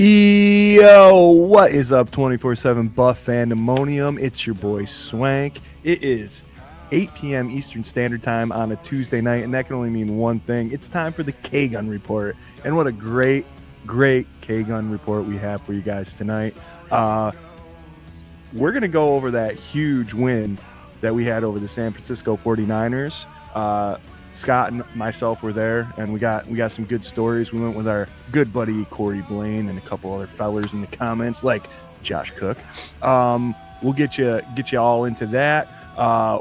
Yo, what is up, 24/7 Buff Fandemonium? It's your boy Swank. It is 8 p.m. Eastern Standard Time on a Tuesday night, and that can only mean one thing. It's time for the K-Gun Report, and what a great K-Gun Report we have for you guys tonight. We're going to go over that huge win that we had over the San Francisco 49ers. Scott and myself were there, and we got some good stories. We went with our good buddy Corey Blaine and a couple other fellers in the comments, like Josh Cook. We'll get you all into that.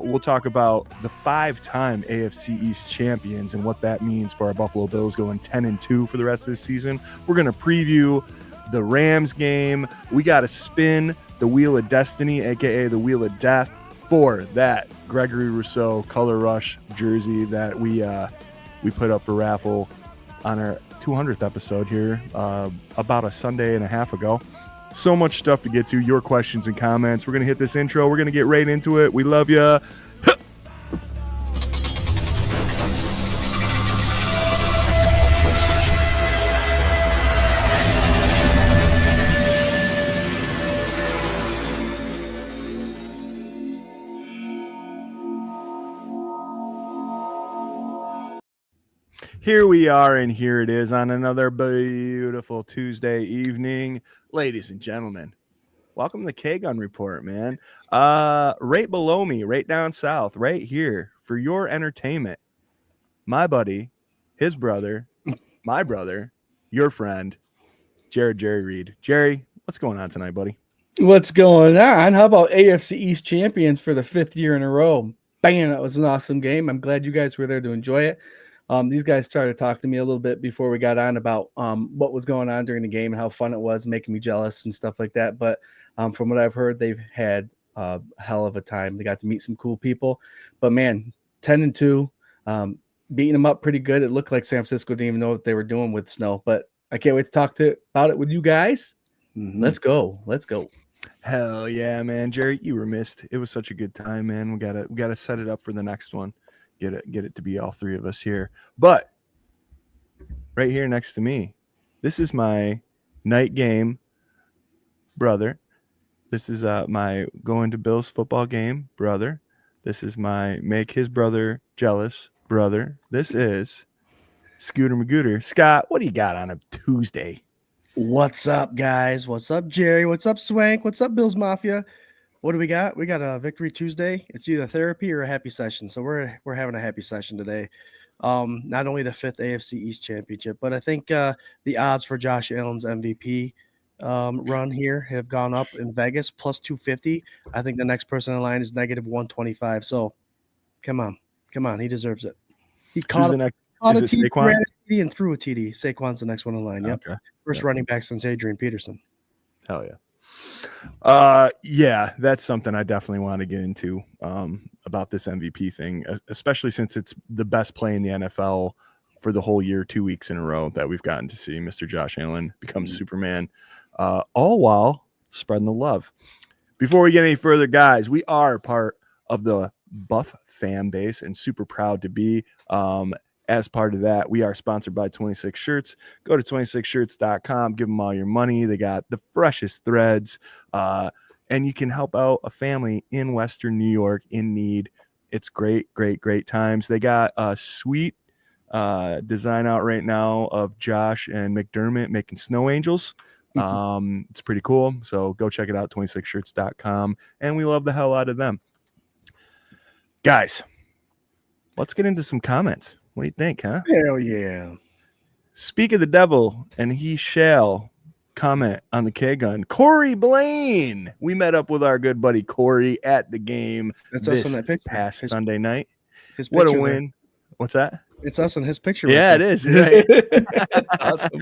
We'll talk about the 5-time AFC East champions and what that means for our Buffalo Bills going 10-2 for the rest of the season. We're going to preview the Rams game. We got to spin the Wheel of Destiny, aka the Wheel of Death, for that Gregory Rousseau Color Rush jersey that we put up for raffle on our 200th episode here about a Sunday and a half ago. So much stuff to get to. Your questions and comments. We're going to hit this intro. We're going to get right into it. We love you. Here we are, and here it is on another beautiful Tuesday evening. Ladies and gentlemen, welcome to the K-Gun Report, man. Right below me, right down south, right here, for your entertainment, my buddy, his brother, my brother, your friend, Jarrod Jerry Reed. Jerry, what's going on tonight, buddy? What's going on? How about AFC East champions for the 5th year in a row? Bam, that was an awesome game. I'm glad you guys were there to enjoy it. These guys started talking to me a little bit before we got on about what was going on during the game and how fun it was, making me jealous and stuff like that. But from what I've heard, they've had a hell of a time. They got to meet some cool people. But, man, 10-2, beating them up pretty good. It looked like San Francisco didn't even know what they were doing with snow. But I can't wait to talk about it with you guys. Mm-hmm. Let's go. Hell yeah, man. Jerry, you were missed. It was such a good time, man. We gotta set it up for the next one. Get it to be all three of us here. But right here next to me, this is my night game brother. This is my going to Bills football game brother. This is my make his brother jealous brother. This is Scooter Magooter. Scott, what do you got on a Tuesday? What's up, guys? What's up, Jerry? What's up, Swank? What's up, Bills Mafia? What do we got? We got a Victory Tuesday. It's either therapy or a happy session. So we're having a happy session today. Not only the 5th AFC East championship, but I think the odds for Josh Allen's MVP run here have gone up in Vegas, plus 250. I think the next person in line is negative 125. So come on. He deserves it. He caught a TD and threw a TD. Saquon's the next one in line. Yep. Okay. First running back since Adrian Peterson. Hell yeah. Yeah, that's something I definitely want to get into about this MVP thing, especially since it's the best play in the NFL for the whole year, 2 weeks in a row that we've gotten to see Mr. Josh Allen become Superman, all while spreading the love. Before we get any further, guys, we are part of the Buff fan base and super proud to be. As part of that, we are sponsored by 26 Shirts. Go to 26shirts.com, give them all your money. They got the freshest threads, and you can help out a family in Western New York in need. It's great times. They got a sweet design out right now of Josh and McDermott making snow angels. It's pretty cool. So go check it out, 26shirts.com, and we love the hell out of them. Guys, let's get into some comments. What do you think, huh? Hell yeah. Speak of the devil, and he shall comment on the K-Gun. Corey Blaine. We met up with our good buddy Corey at the game this past Sunday night. What a win. There. What's that? It's us in his picture. Yeah, it is. Right? That's awesome.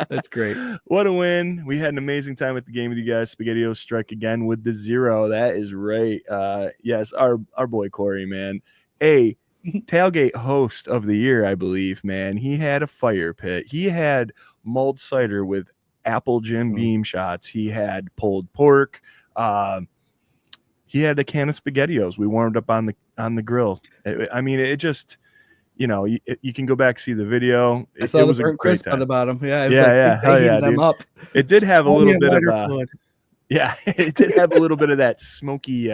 That's great. What a win. We had an amazing time at the game with you guys. SpaghettiOs strike again with the 0. That is right. Yes, our boy Corey, man. Tailgate host of the year, I believe, man. He had a fire pit. He had mulled cider with apple Jim Beam shots. He had pulled pork. He had a can of SpaghettiOs. We warmed up on the grill. It just you can go back, see the video. I It saw the was a burnt great crisp on time. the bottom. Yeah, it was Yeah, hell they yeah, heated them dude. up. It did have a Only little bit of lighter fluid. yeah, it did have a little bit of that smoky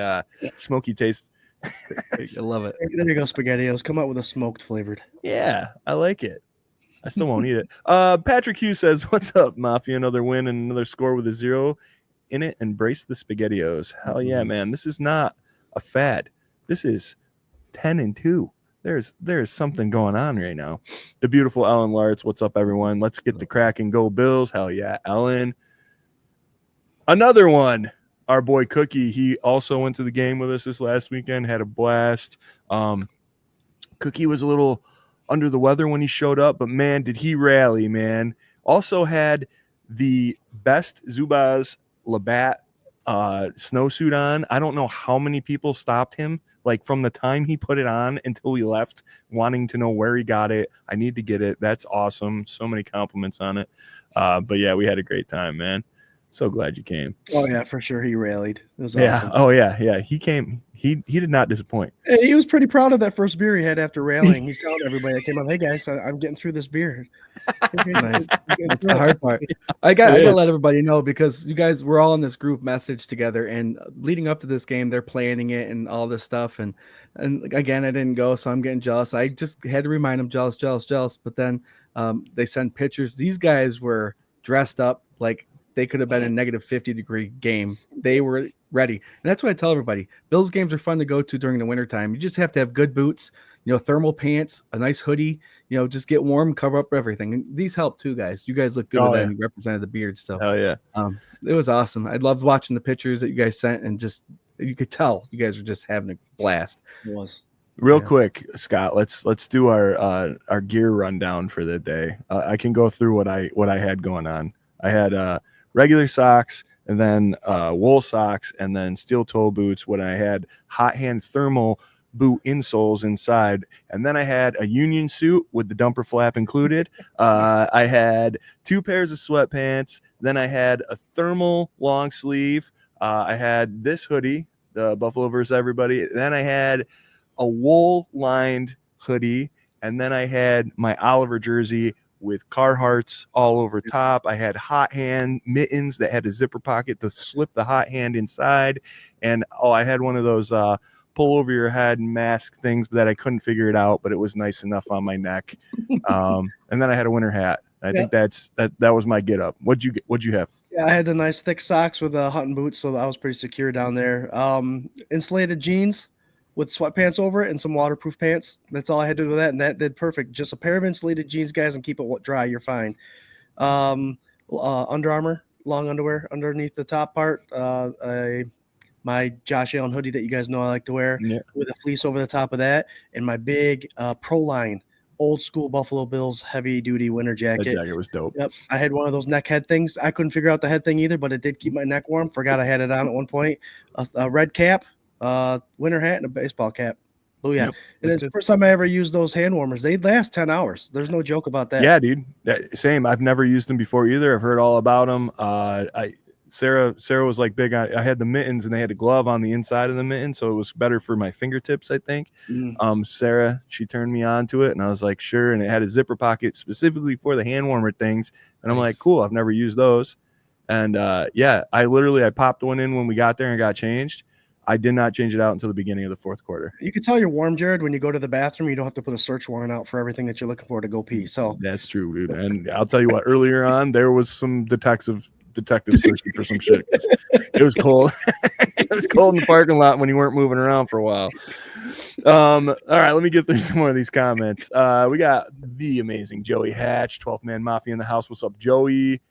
taste. I love it. There you go, SpaghettiOs. Come out with a smoked flavored. Yeah, I like it. I still won't eat it. Patrick Hughes says, "What's up, Mafia? Another win and another score with a 0 in it. Embrace the SpaghettiOs. Hell yeah, man! This is not a fad. This is 10-2. There's something going on right now. The beautiful Ellen Lartz. What's up, everyone? Let's get the crack and go Bills. Hell yeah, Ellen. Another one. Our boy Cookie. He also went to the game with us this last weekend. Had a blast. Cookie was a little under the weather when he showed up, but man, did he rally, man. Also had the best Zubaz Labatt snowsuit on. I don't know how many people stopped him, like from the time he put it on until we left, wanting to know where he got it. I need to get it. That's awesome. So many compliments on it. But yeah, we had a great time, man. So glad you came. Oh yeah, for sure. He rallied. It was Yeah. awesome. Oh yeah. He came. He did not disappoint. He was pretty proud of that first beer he had after rallying. He's telling everybody that came up, "Hey guys, I'm getting through this beer." Nice. That's the hard part. I gotta let everybody know, because you guys were all in this group message together, and leading up to this game, they're planning it and all this stuff. And again, I didn't go, so I'm getting jealous. I just had to remind them, jealous. But then they send pictures. These guys were dressed up like they could have been a negative 50-degree game. They were ready. And that's what I tell everybody. Bills games are fun to go to during the wintertime. You just have to have good boots, thermal pants, a nice hoodie, just get warm, cover up everything. And these help too, guys. You guys look good with that, and you represented the beard still. Hell yeah. It was awesome. I loved watching the pictures that you guys sent, and just you could tell you guys were just having a blast. It was. Real quick, Scott, let's do our gear rundown for the day. I can go through what I had going on. I had regular socks, and then wool socks, and then steel toe boots. When I had hot hand thermal boot insoles inside, and then I had a union suit with the dumper flap included. I had 2 pairs of sweatpants. Then I had a thermal long sleeve. I had this hoodie, the Buffalo versus Everybody. Then I had a wool lined hoodie, and then I had my Oliver jersey with Carhartts all over top. I had hot hand mittens that had a zipper pocket to slip the hot hand inside. And I had one of those pull over your head mask things that I couldn't figure it out, but it was nice enough on my neck. And then I had a winter hat. I think that was my get up. What'd you have? Yeah, I had the nice thick socks with hunting boots, so I was pretty secure down there. Insulated jeans with sweatpants over it and some waterproof pants. That's all I had to do with that, and that did perfect. Just a pair of insulated jeans, guys, and keep it dry. You're fine. Under Armour, long underwear underneath the top part. My Josh Allen hoodie that you guys know I like to wear with a fleece over the top of that, and my big Proline old school Buffalo Bills heavy duty winter jacket. That jacket was dope. Yep, I had one of those neck head things. I couldn't figure out the head thing either, but it did keep my neck warm. Forgot I had it on at one point. A red cap, winter hat, and a baseball cap. Oh yeah, and it's the first time I ever used those hand warmers. They last 10 hours. There's no joke about that. Yeah, dude. Same. I've never used them before either. I've heard all about them. Sarah was like big on. I had the mittens, and they had a glove on the inside of the mitten, so it was better for my fingertips, I think. Sarah, she turned me on to it, and I was like, sure. And it had a zipper pocket specifically for the hand warmer things, and I'm like, cool. I've never used those. And I popped one in when we got there and got changed. I did not change it out until the beginning of the fourth quarter. You can tell you're warm, Jarrod, when you go to the bathroom. You don't have to put a search warrant out for everything that you're looking for to go pee. So that's true, dude. And I'll tell you what, earlier on, there was some detectives searching for some shit. It was cold. It was cold in the parking lot when you weren't moving around for a while. All right, let me get through some more of these comments. We got the amazing Joey Hatch, 12th Man Mafia in the house. What's up, Joey?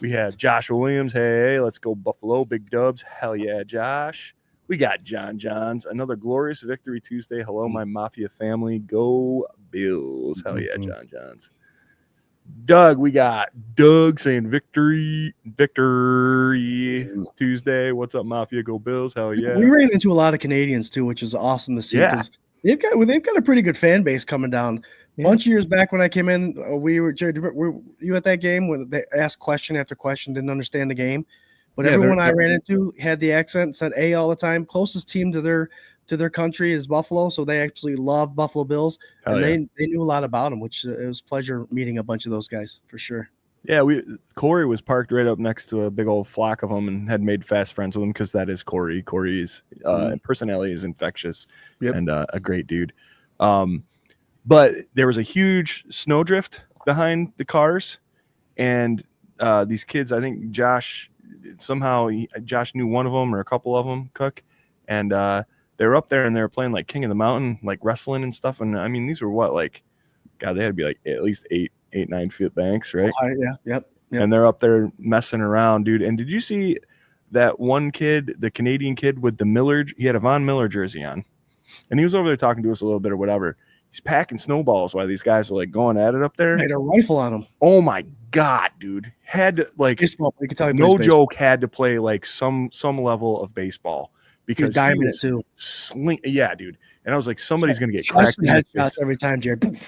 We have Joshua Williams. Hey, let's go Buffalo. Big dubs. Hell yeah, Josh. We got John Johns. Another glorious victory Tuesday. Hello, my Mafia family. Go Bills. Hell yeah, John Johns. Doug, we got Doug saying victory Tuesday. What's up, Mafia? Go Bills. Hell yeah. We ran into a lot of Canadians too, which is awesome to see, because they've got a pretty good fan base coming down. A bunch of years back when I came in, were you at that game when they asked question after question, didn't understand the game? But everyone I ran into had the accent, said A all the time. Closest team to their to their country is Buffalo, so they absolutely love Buffalo Bills, Hell and yeah. they knew a lot about them, which it was a pleasure meeting a bunch of those guys for sure. Yeah, Corey was parked right up next to a big old flock of them and had made fast friends with him because that is Corey. Corey's personality is infectious and a great dude. But there was a huge snowdrift behind the cars, and these kids, I think Josh knew one of them or a couple of them, Cook, and they were up there and they were playing like King of the Mountain, like wrestling and stuff. And I mean, these were what, like, God, they had to be like at least 9 feet banks, right? Yep. And they're up there messing around, dude. And did you see that one kid, the Canadian kid with the Miller? He had a Von Miller jersey on, and he was over there talking to us a little bit or whatever. He's packing snowballs while these guys are like going at it up there. Had a rifle on him. Oh my God, dude! Had to like baseball. You can tell no joke. Had to play like some level of baseball because he was too. Yeah, dude. And I was like, somebody's gonna get cracked. Headshots every time, Jared. You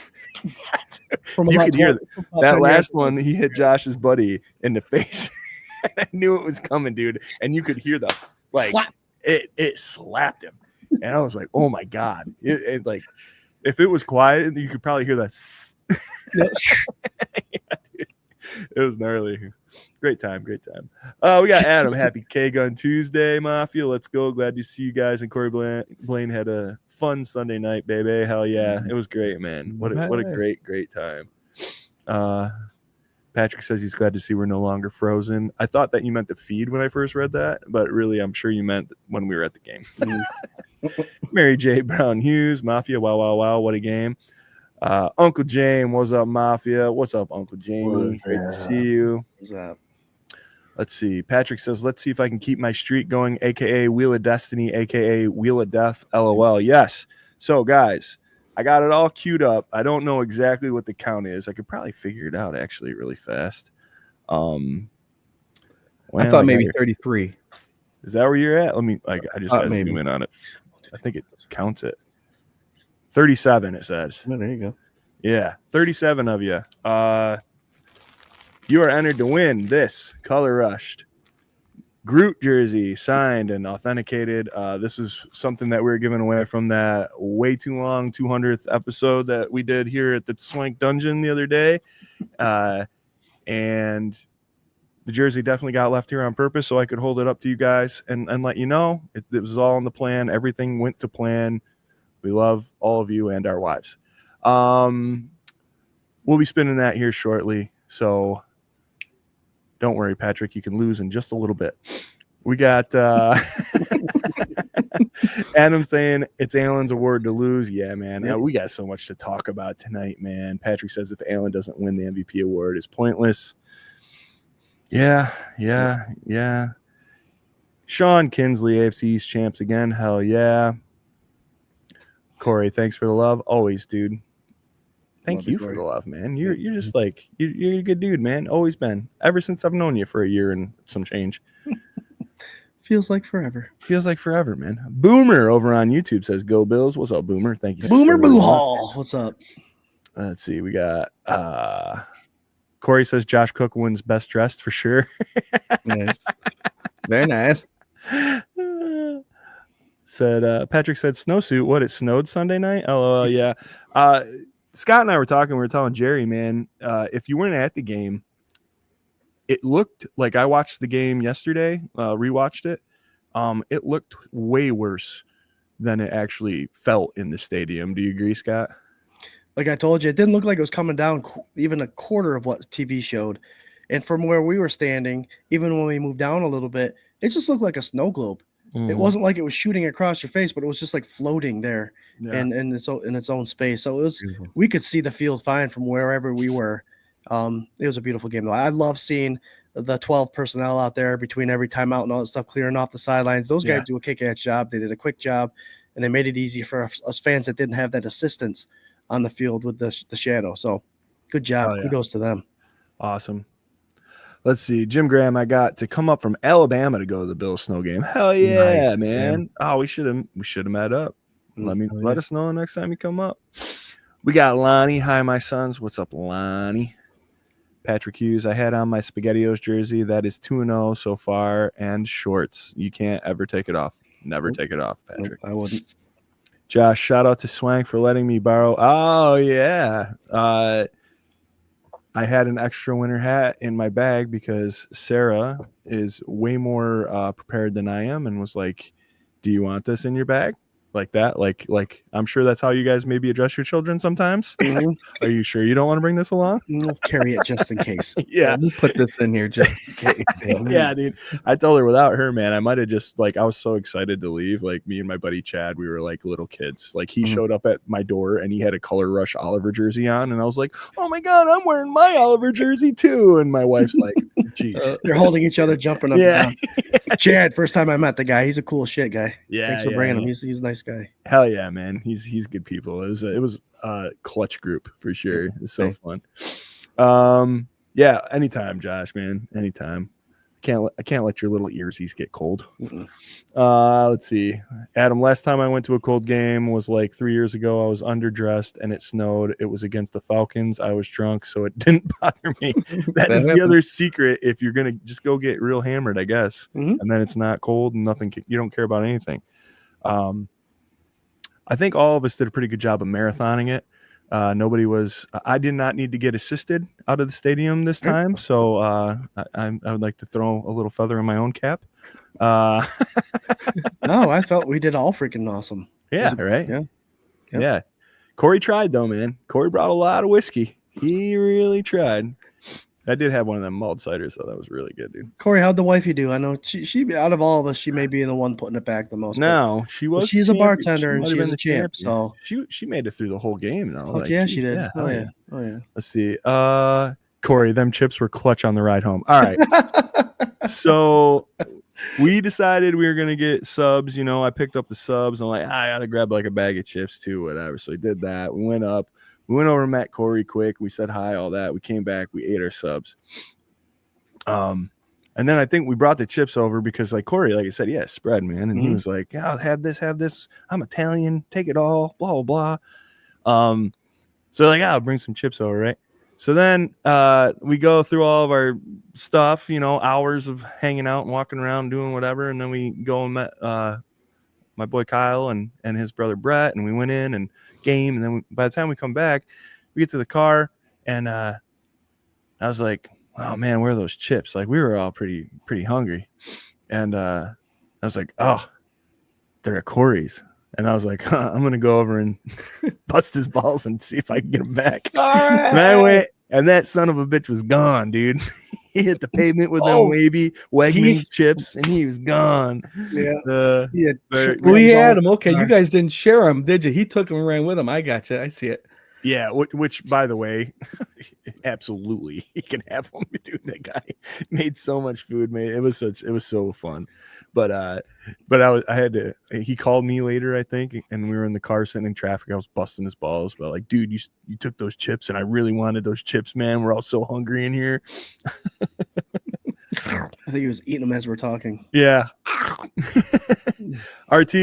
could hear that last one. He hit Josh's buddy in the face. I knew it was coming, dude. And you could hear the like it slapped him. And I was like, oh my God. It like if it was quiet, you could probably hear that. Yeah, dude. It was gnarly. Great time. We got Adam. Happy K-Gun Tuesday, Mafia. Let's go. Glad to see you guys. And Corey Blaine had a fun Sunday night, baby. Hell yeah. It was great, man. What a great time. Patrick says he's glad to see we're no longer frozen. I thought that you meant the feed when I first read that, but really I'm sure you meant when we were at the game. Mary J. Brown Hughes, Mafia. Wow. What a game. Uncle James, what's up, Mafia? What's up, Uncle Jamie? Great to see you. What's up? Let's see. Patrick says, let's see if I can keep my streak going, aka Wheel of Destiny, aka Wheel of Death. LOL. Yes. So, guys, I got it all queued up. I don't know exactly what the count is. I could probably figure it out actually really fast. I thought maybe 33. Is that where you're at? Let me I just got to zoom in on it. I think it counts it. 37, it says. Oh, there you go. Yeah, 37 of you. You are entered to win this Color Rushed Groot jersey, signed and authenticated. This is something that we were giving away from that way too long 200th episode that we did here at the Swank Dungeon the other day. And the jersey definitely got left here on purpose so I could hold it up to you guys and let you know. It was all in the plan. Everything went to plan. We love all of you and our wives. We'll be spinning that here shortly. So don't worry, Patrick. You can lose in just a little bit. We got Adam saying it's Allen's award to lose. Yeah, man. Yep. We got so much to talk about tonight, man. Patrick says if Allen doesn't win the MVP award, it's pointless. Yeah. Sean Kinsley, AFC East champs again. Hell yeah. Corey, thanks for the love. Always, dude. Thank you for the love, man. You're just like you're a good dude, man. Always been. Ever since I've known you for a year and some change. Feels like forever. Feels like forever, man. Boomer over on YouTube says, "Go Bills." What's up, Boomer? Thank you. Boomer Boohall. What's up? Let's see. We got Corey says Josh Cook wins best dressed for sure. Nice. Very nice. Patrick said snowsuit. What, it snowed Sunday night? LOL. Yeah. Scott and I were talking. We were telling Jerry, man, if you weren't at the game, it looked like I watched the game yesterday, rewatched it. It looked way worse than it actually felt in the stadium. Do you agree, Scott? Like I told you, it didn't look like it was coming down even a quarter of what TV showed. And from where we were standing, even when we moved down a little bit, it just looked like a snow globe. Mm-hmm. It wasn't like it was shooting across your face, but it was just like floating there in its own space. So it was, we could see the field fine from wherever we were. It was a beautiful game, though. I love seeing the 12 personnel out there between every timeout and all that stuff, clearing off the sidelines. Those guys do a kick-ass job. They did a quick job, and they made it easy for us fans that didn't have that assistance on the field with the shadow. So good job. Kudos to them. Awesome. Let's see. Jim Graham, I got to come up from Alabama to go to the Bills snow game. Hell yeah, nice, man. Oh, we should have met up. Let us know next time you come up. We got Lonnie. Hi, my sons. What's up, Lonnie? Patrick Hughes, I had on my SpaghettiOs jersey. That is 2-0 so far, and shorts. You can't ever take it off. Never take it off, Patrick. Nope, I wouldn't. Josh, shout out to Swank for letting me borrow. Oh yeah. I had an extra winter hat in my bag because Sarah is way more prepared than I am and was like, do you want this in your bag? Like that? Like I'm sure that's how you guys maybe address your children sometimes. Mhm. Are you sure you don't want to bring this along? We'll carry it just in case. Yeah. We'll put this in here just in case. Yeah, dude. I told her without her, man, I might have just I was so excited to leave. Like me and my buddy Chad, we were like little kids. Like he showed up at my door and he had a Color Rush Oliver jersey on, and I was like, "Oh my god, I'm wearing my Oliver jersey too!" And my wife's like, "Jesus." They're holding each other, jumping up Yeah. and down. Chad, first time I met the guy, he's a cool shit guy. Yeah, Thanks for bringing him. He's a nice guy. Hell yeah, man. He's good people. It was a clutch group for sure. It's so fun. Yeah, anytime, Josh, man. Anytime. I can't let your little earsies get cold. Let's see. Adam, last time I went to a cold game was like 3 years ago. I was underdressed and it snowed. It was against the Falcons. I was drunk, so it didn't bother me. That is the other secret if you're gonna just go get real hammered, I guess. And then it's not cold and nothing. You don't care about anything. I think all of us did a pretty good job of marathoning it. I did not need to get assisted out of the stadium this time. So I would like to throw a little feather in my own cap. No, I thought we did all freaking awesome. Yeah. Right. Yeah. Yeah. Corey tried though, man. Corey brought a lot of whiskey. He really tried. I did have one of them mulled ciders, so that was really good, dude. Corey, how'd the wifey do? I know she out of all of us, she may be the one putting it back the most. No, she was. She's a bartender and she's a champ. So she made it through the whole game, though. Like, yeah, she did. Yeah, oh yeah. Let's see. Corey, them chips were clutch on the ride home. All right. So we decided we were gonna get subs. You know, I picked up the subs. I'm like, I gotta grab like a bag of chips too, whatever. So we did that. We went up. We went over and met Corey quick. We said hi, all that. We came back. We ate our subs. And then I think we brought the chips over because, like, Corey, like I said, yeah, spread, man. And he was like, yeah, I'll have this. I'm Italian. Take it all. Blah, blah, blah. So like, I'll bring some chips over, right? So then we go through all of our stuff, you know, hours of hanging out and walking around, doing whatever. And then we go and met my boy Kyle and his brother Brett, and we went in and game. And then by the time we come back, we get to the car, and I was like, oh man, where are those chips? Like, we were all pretty hungry. And I was like, oh, they're at Corey's. And I was like, I'm gonna go over and bust his balls and see if I can get him back. All right. And I went, and that son of a bitch was gone, dude. He hit the pavement with them wavy Wegmans chips, and he was gone. Yeah. We had him. Okay, you guys didn't share him, did you? He took him and ran with him. I got you. I see it. Yeah, which by the way, absolutely, he can have them. Dude, that guy made so much food, man. It was so fun. But he called me later, I think, and we were in the car sitting in traffic. I was busting his balls, but like, dude, you took those chips, and I really wanted those chips, man. We're all so hungry in here. I think he was eating them as we're talking. Yeah. RT.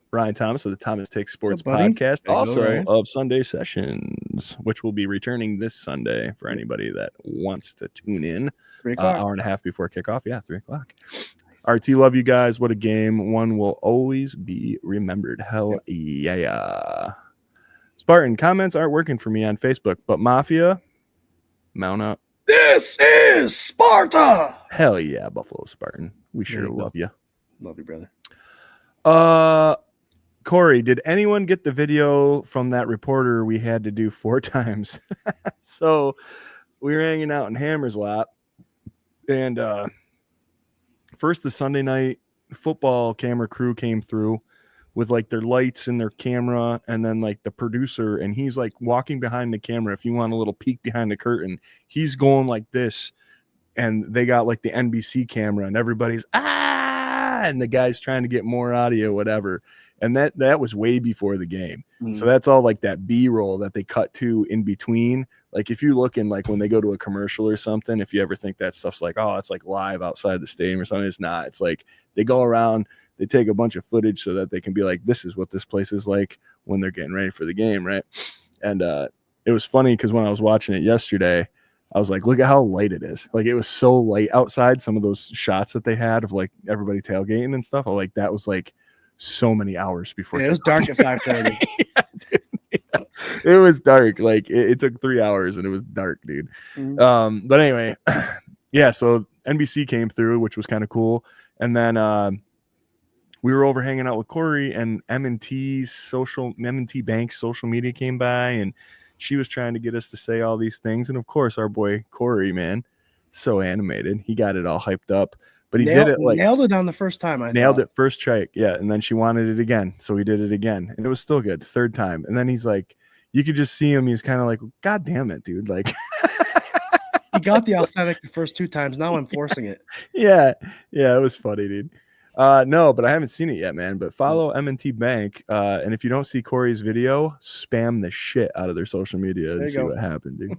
Ryan Thomas of the Thomas Takes Sports podcast, also of Sunday Sessions, which will be returning this Sunday for anybody that wants to tune in. 3 o'clock. Hour and a half before kickoff. Yeah, 3 o'clock. RT, love you guys. What a game. One will always be remembered. Hell yeah. Spartan, comments aren't working for me on Facebook, but Mafia, mount up. This is Sparta. Hell yeah, Buffalo Spartan. We sure love you. Love you, brother. Corey, did anyone get the video from that reporter we had to do 4 times? So we were hanging out in Hammer's lap, and first the Sunday night football camera crew came through with like their lights and their camera, and then like the producer, and he's like walking behind the camera. If you want a little peek behind the curtain, he's going like this, and they got like the NBC camera, and everybody's and the guy's trying to get more audio, whatever. And that was way before the game. So that's all like that B-roll that they cut to in between. Like if you look in, like when they go to a commercial or something, if you ever think that stuff's like, oh, it's like live outside the stadium or something, it's not. It's like they go around, they take a bunch of footage so that they can be like, this is what this place is like when they're getting ready for the game, right? And it was funny because when I was watching it yesterday, I was like, look at how light it is. Like it was so light outside. Some of those shots that they had of like everybody tailgating and stuff, I like that was like so many hours before. Yeah, it was dark at 5:30. Yeah, dude. Yeah. It was dark. Like it took 3 hours and it was dark, dude. Mhm. But anyway, yeah. So NBC came through, which was kind of cool, and then we were over hanging out with Corey, and M&T Bank's social media came by, and she was trying to get us to say all these things, and of course, our boy Corey, man, so animated, he got it all hyped up, but he did it like nailed it on the first time. I nailed thought. it first try, yeah, and then she wanted it again, so he did it again, and it was still good. Third time, and then he's like, you could just see him. He's kind of like, God damn it, dude, like. He got the authentic the first 2 times. Now I'm forcing it. Yeah, it was funny, dude. No, but I haven't seen it yet, man. But follow M&T Bank, and if you don't see Corey's video, spam the shit out of their social media and see what happened, dude.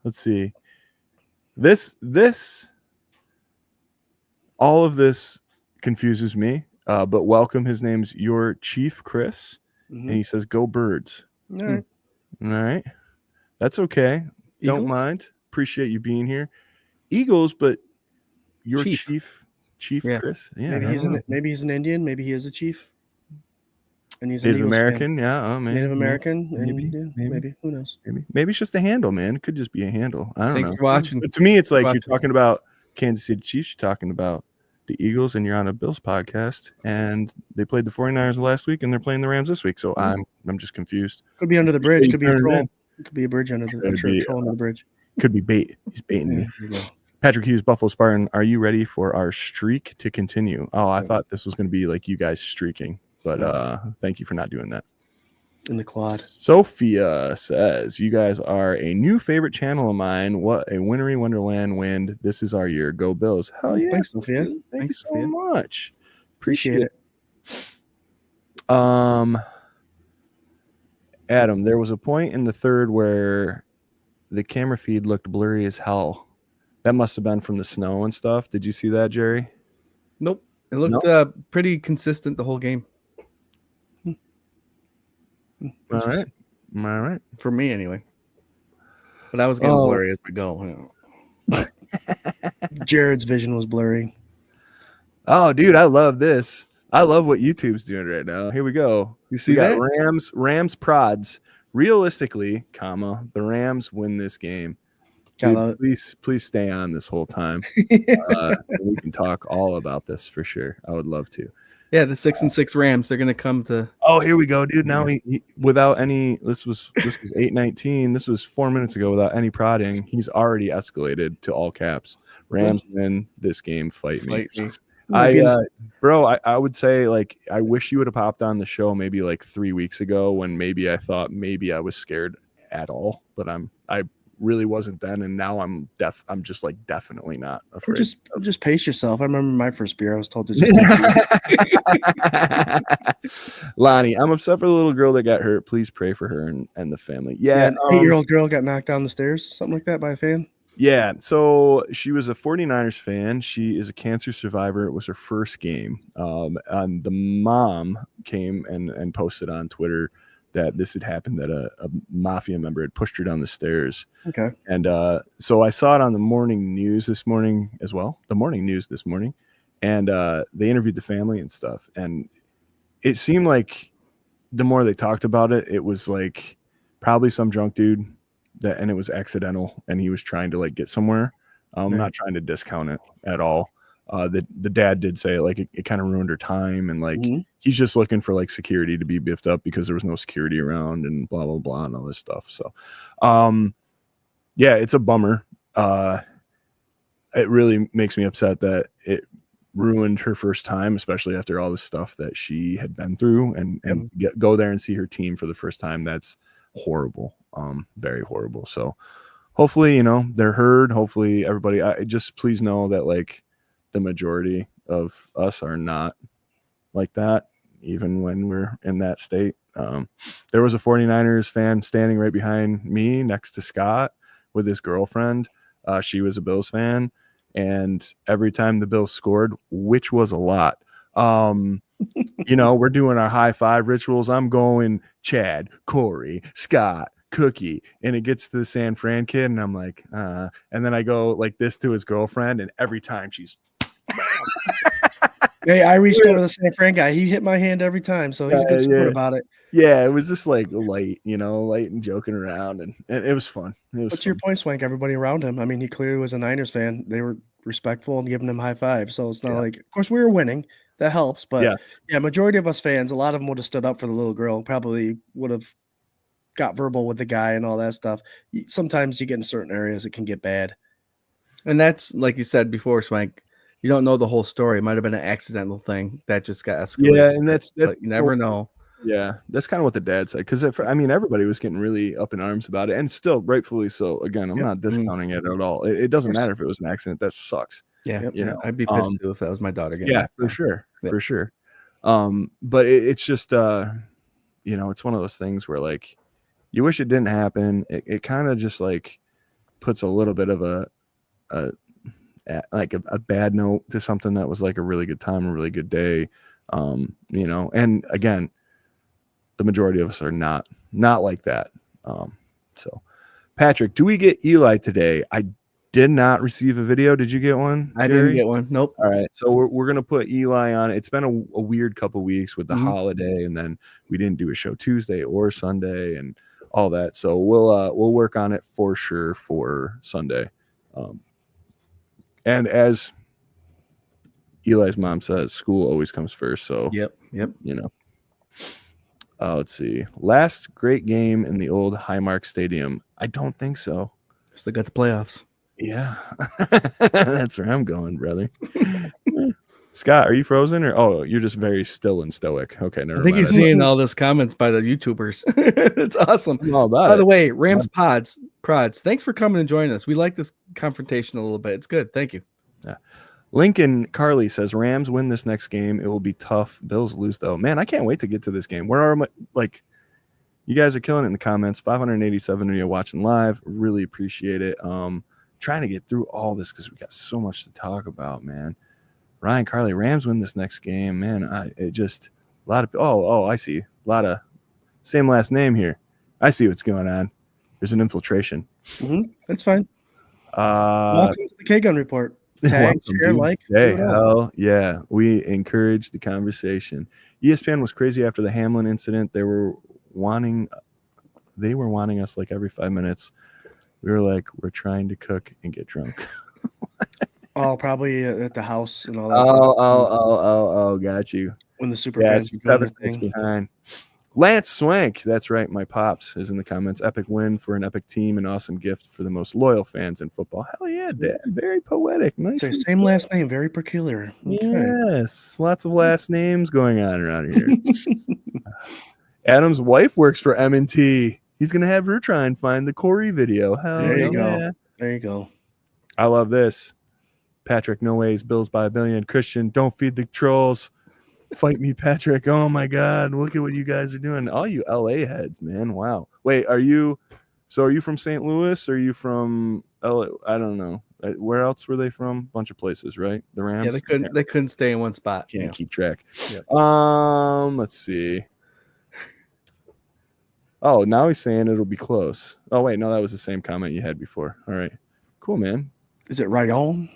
Let's see. All of this confuses me. But welcome. His name's Your Chief Chris, and he says, "Go Birds." All right. All right, that's okay. Eagles? Don't mind. Appreciate you being here. Eagles, but your chief Yeah. Chris. Yeah, maybe he's an Indian. Maybe he is a chief. And he's Native American. Yeah, Native American. Maybe. Who knows? Maybe it's just a handle, man. It could just be a handle. I don't know. Thanks for watching. But to me, it's like you're talking about Kansas City Chiefs. You're talking about the Eagles, and you're on a Bills podcast, and they played the 49ers last week, and they're playing the Rams this week. So I'm just confused. Could be under the bridge. Could be a troll. It could be a bridge under the troll under the bridge. Could be bait. He's baiting me. Patrick Hughes, Buffalo Spartan, are you ready for our streak to continue? Oh, I thought this was going to be like you guys streaking, but thank you for not doing that. In the quad. Sophia says, you guys are a new favorite channel of mine. What a winnery wonderland wind. This is our year. Go Bills. Hell yeah. Thanks, Sophia. Thank you so much. Appreciate it. Adam, there was a point in the third where the camera feed looked blurry as hell. That must have been from the snow and stuff. Did you see that, Jerry? Nope. It looked pretty consistent the whole game. All right. For me, anyway. But I was getting blurry as we go. Jarrod's vision was blurry. Oh, dude, I love this. I love what YouTube's doing right now. Here we go. You see that? Rams prods. Realistically, the Rams win this game. Dude, please stay on this whole time. We can talk all about this for sure. I would love to. Yeah, the 6-6 Rams. They're gonna come to. Oh, here we go, dude. Now he without any. This was 8:19. This was 4 minutes ago. Without any prodding, he's already escalated to all caps. Rams win this game. Fight me. I would say, like, I wish you would have popped on the show maybe like 3 weeks ago when maybe I thought maybe I was scared at all, but I really wasn't then, and now I'm just like definitely not afraid. Just pace yourself. I remember my first beer, I was told to just Lonnie, I'm upset for the little girl that got hurt. Please pray for her and the family. Yeah, an 8-year-old girl got knocked down the stairs, something like that, by a fan. Yeah, so she was a 49ers fan. She is a cancer survivor. It was her first game. And the mom came and posted on Twitter that this had happened, that a mafia member had pushed her down the stairs. Okay. And so I saw it on the morning news this morning as well. And they interviewed the family and stuff. And it seemed like the more they talked about it, it was like probably some drunk dude and it was accidental, and he was trying to like get somewhere. I'm not trying to discount it at all. The dad did say like it kind of ruined her time, and like he's just looking for like security to be biffed up because there was no security around and blah blah blah and all this stuff. So yeah, it's a bummer. It really makes me upset that it ruined her first time, especially after all the stuff that she had been through, and go there and see her team for the first time. That's horrible. Very horrible. So hopefully, they're heard. Hopefully everybody, I just please know that like the majority of us are not like that, even when we're in that state. There was a 49ers fan standing right behind me next to Scott with his girlfriend. She was a Bills fan, and every time the Bills scored, which was a lot, we're doing our high five rituals. I'm going Chad, Corey, Scott, Cookie, and it gets to the San Fran kid, and I'm like, and then I go like this to his girlfriend, and every time she's Hey, I reached over the San Fran guy. He hit my hand every time, so he's a good sport about it. Yeah, it was just like light and joking around, and it was fun. It was But to your point, Swank, everybody around him. I mean, he clearly was a Niners fan. They were respectful and giving him high fives. So it's not like, of course, we were winning. That helps. But yeah, majority of us fans, a lot of them would have stood up for the little girl. Probably would have got verbal with the guy and all that stuff. Sometimes you get in certain areas, it can get bad. And that's like you said before, Swank. You don't know the whole story. It might have been an accidental thing that just got escalated. Yeah, and that's but you never know. Yeah, that's kind of what the dad said. Because everybody was getting really up in arms about it, and still rightfully so. Again, I'm not discounting it at all. It doesn't matter if it was an accident. That sucks. Yeah, I'd be pissed too if that was my daughter. Yeah, for sure, for sure. But it's just it's one of those things where like you wish it didn't happen. It kind of just like puts a little bit of a bad note to something that was like a really good time, a really good day. And again, the majority of us are not like that. So Patrick, do we get Eli today? I did not receive a video. Did you get one? I didn't get one. Nope. All right. So we're going to put Eli on. It's been a weird couple weeks with the holiday, and then we didn't do a show Tuesday or Sunday and all that. So we'll work on it for sure for Sunday. And as Eli's mom says, school always comes first. So yep. Let's see. Last great game in the old Highmark Stadium. I don't think so. Still got the playoffs. Yeah, that's where I'm going, brother. Scott, are you frozen or you're just very still and stoic? Okay, never mind. I think he's seeing all this comments by the YouTubers. It's awesome. By the way, Rams Prods, thanks for coming and joining us. We like this confrontation a little bit. It's good. Thank you. Yeah. Lincoln Carly says Rams win this next game. It will be tough. Bills lose though. Man, I can't wait to get to this game. Where are my you guys are killing it in the comments. 587 of you watching live. Really appreciate it. Trying to get through all this because we got so much to talk about, man. Ryan Carly, Rams win this next game, man. A lot of I see a lot of same last name here. I see what's going on. There's an infiltration. That's fine. Welcome to the K-Gun Report. Tag, share, like. Hey, hell yeah. We encourage the conversation. ESPN was crazy after the Hamlin incident. They were wanting us like every 5 minutes. We were like, we're trying to cook and get drunk. Probably at the house and all that stuff. Got you. When the super fans 7 minutes behind. Lance Swank, that's right, my pops, is in the comments. Epic win for an epic team, an awesome gift for the most loyal fans in football. Hell yeah, Dad. Very poetic. Nice. Same last name, very peculiar. Okay. Yes, lots of last names going on around here. Adam's wife works for M&T. He's going to have her try and find the Corey video. There you go. There you go. I love this. Patrick, no ways. Bills by $1 billion. Christian, don't feed the trolls. Fight me, Patrick. Oh, my God. Look at what you guys are doing. All you LA heads, man. Wow. Wait, are you from St. Louis? Or are you from LA? I don't know. Where else were they from? Bunch of places, right? The Rams? Yeah, they couldn't stay in one spot. Can't keep track. Yeah. Let's see. Oh, now he's saying it'll be close. Oh, wait. No, that was the same comment you had before. All right. Cool, man. Is it Ryan?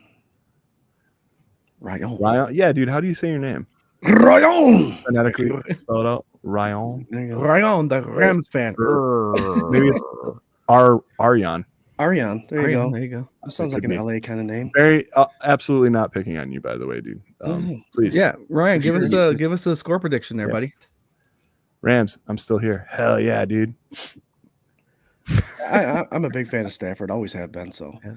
Ryan? Yeah, dude. How do you say your name? Ryan. Phonetically spell it out. Ryan. Ryan, the Rams fan. Maybe it's Aryan. Aryan. There you go. There you go. That sounds like an LA kind of name. Very absolutely not picking on you, by the way, dude. Please. Yeah, Ryan, give us a score prediction there, buddy. Rams, I'm still here. Hell yeah, dude. I'm a big fan of Stafford. Always have been. So. Yeah.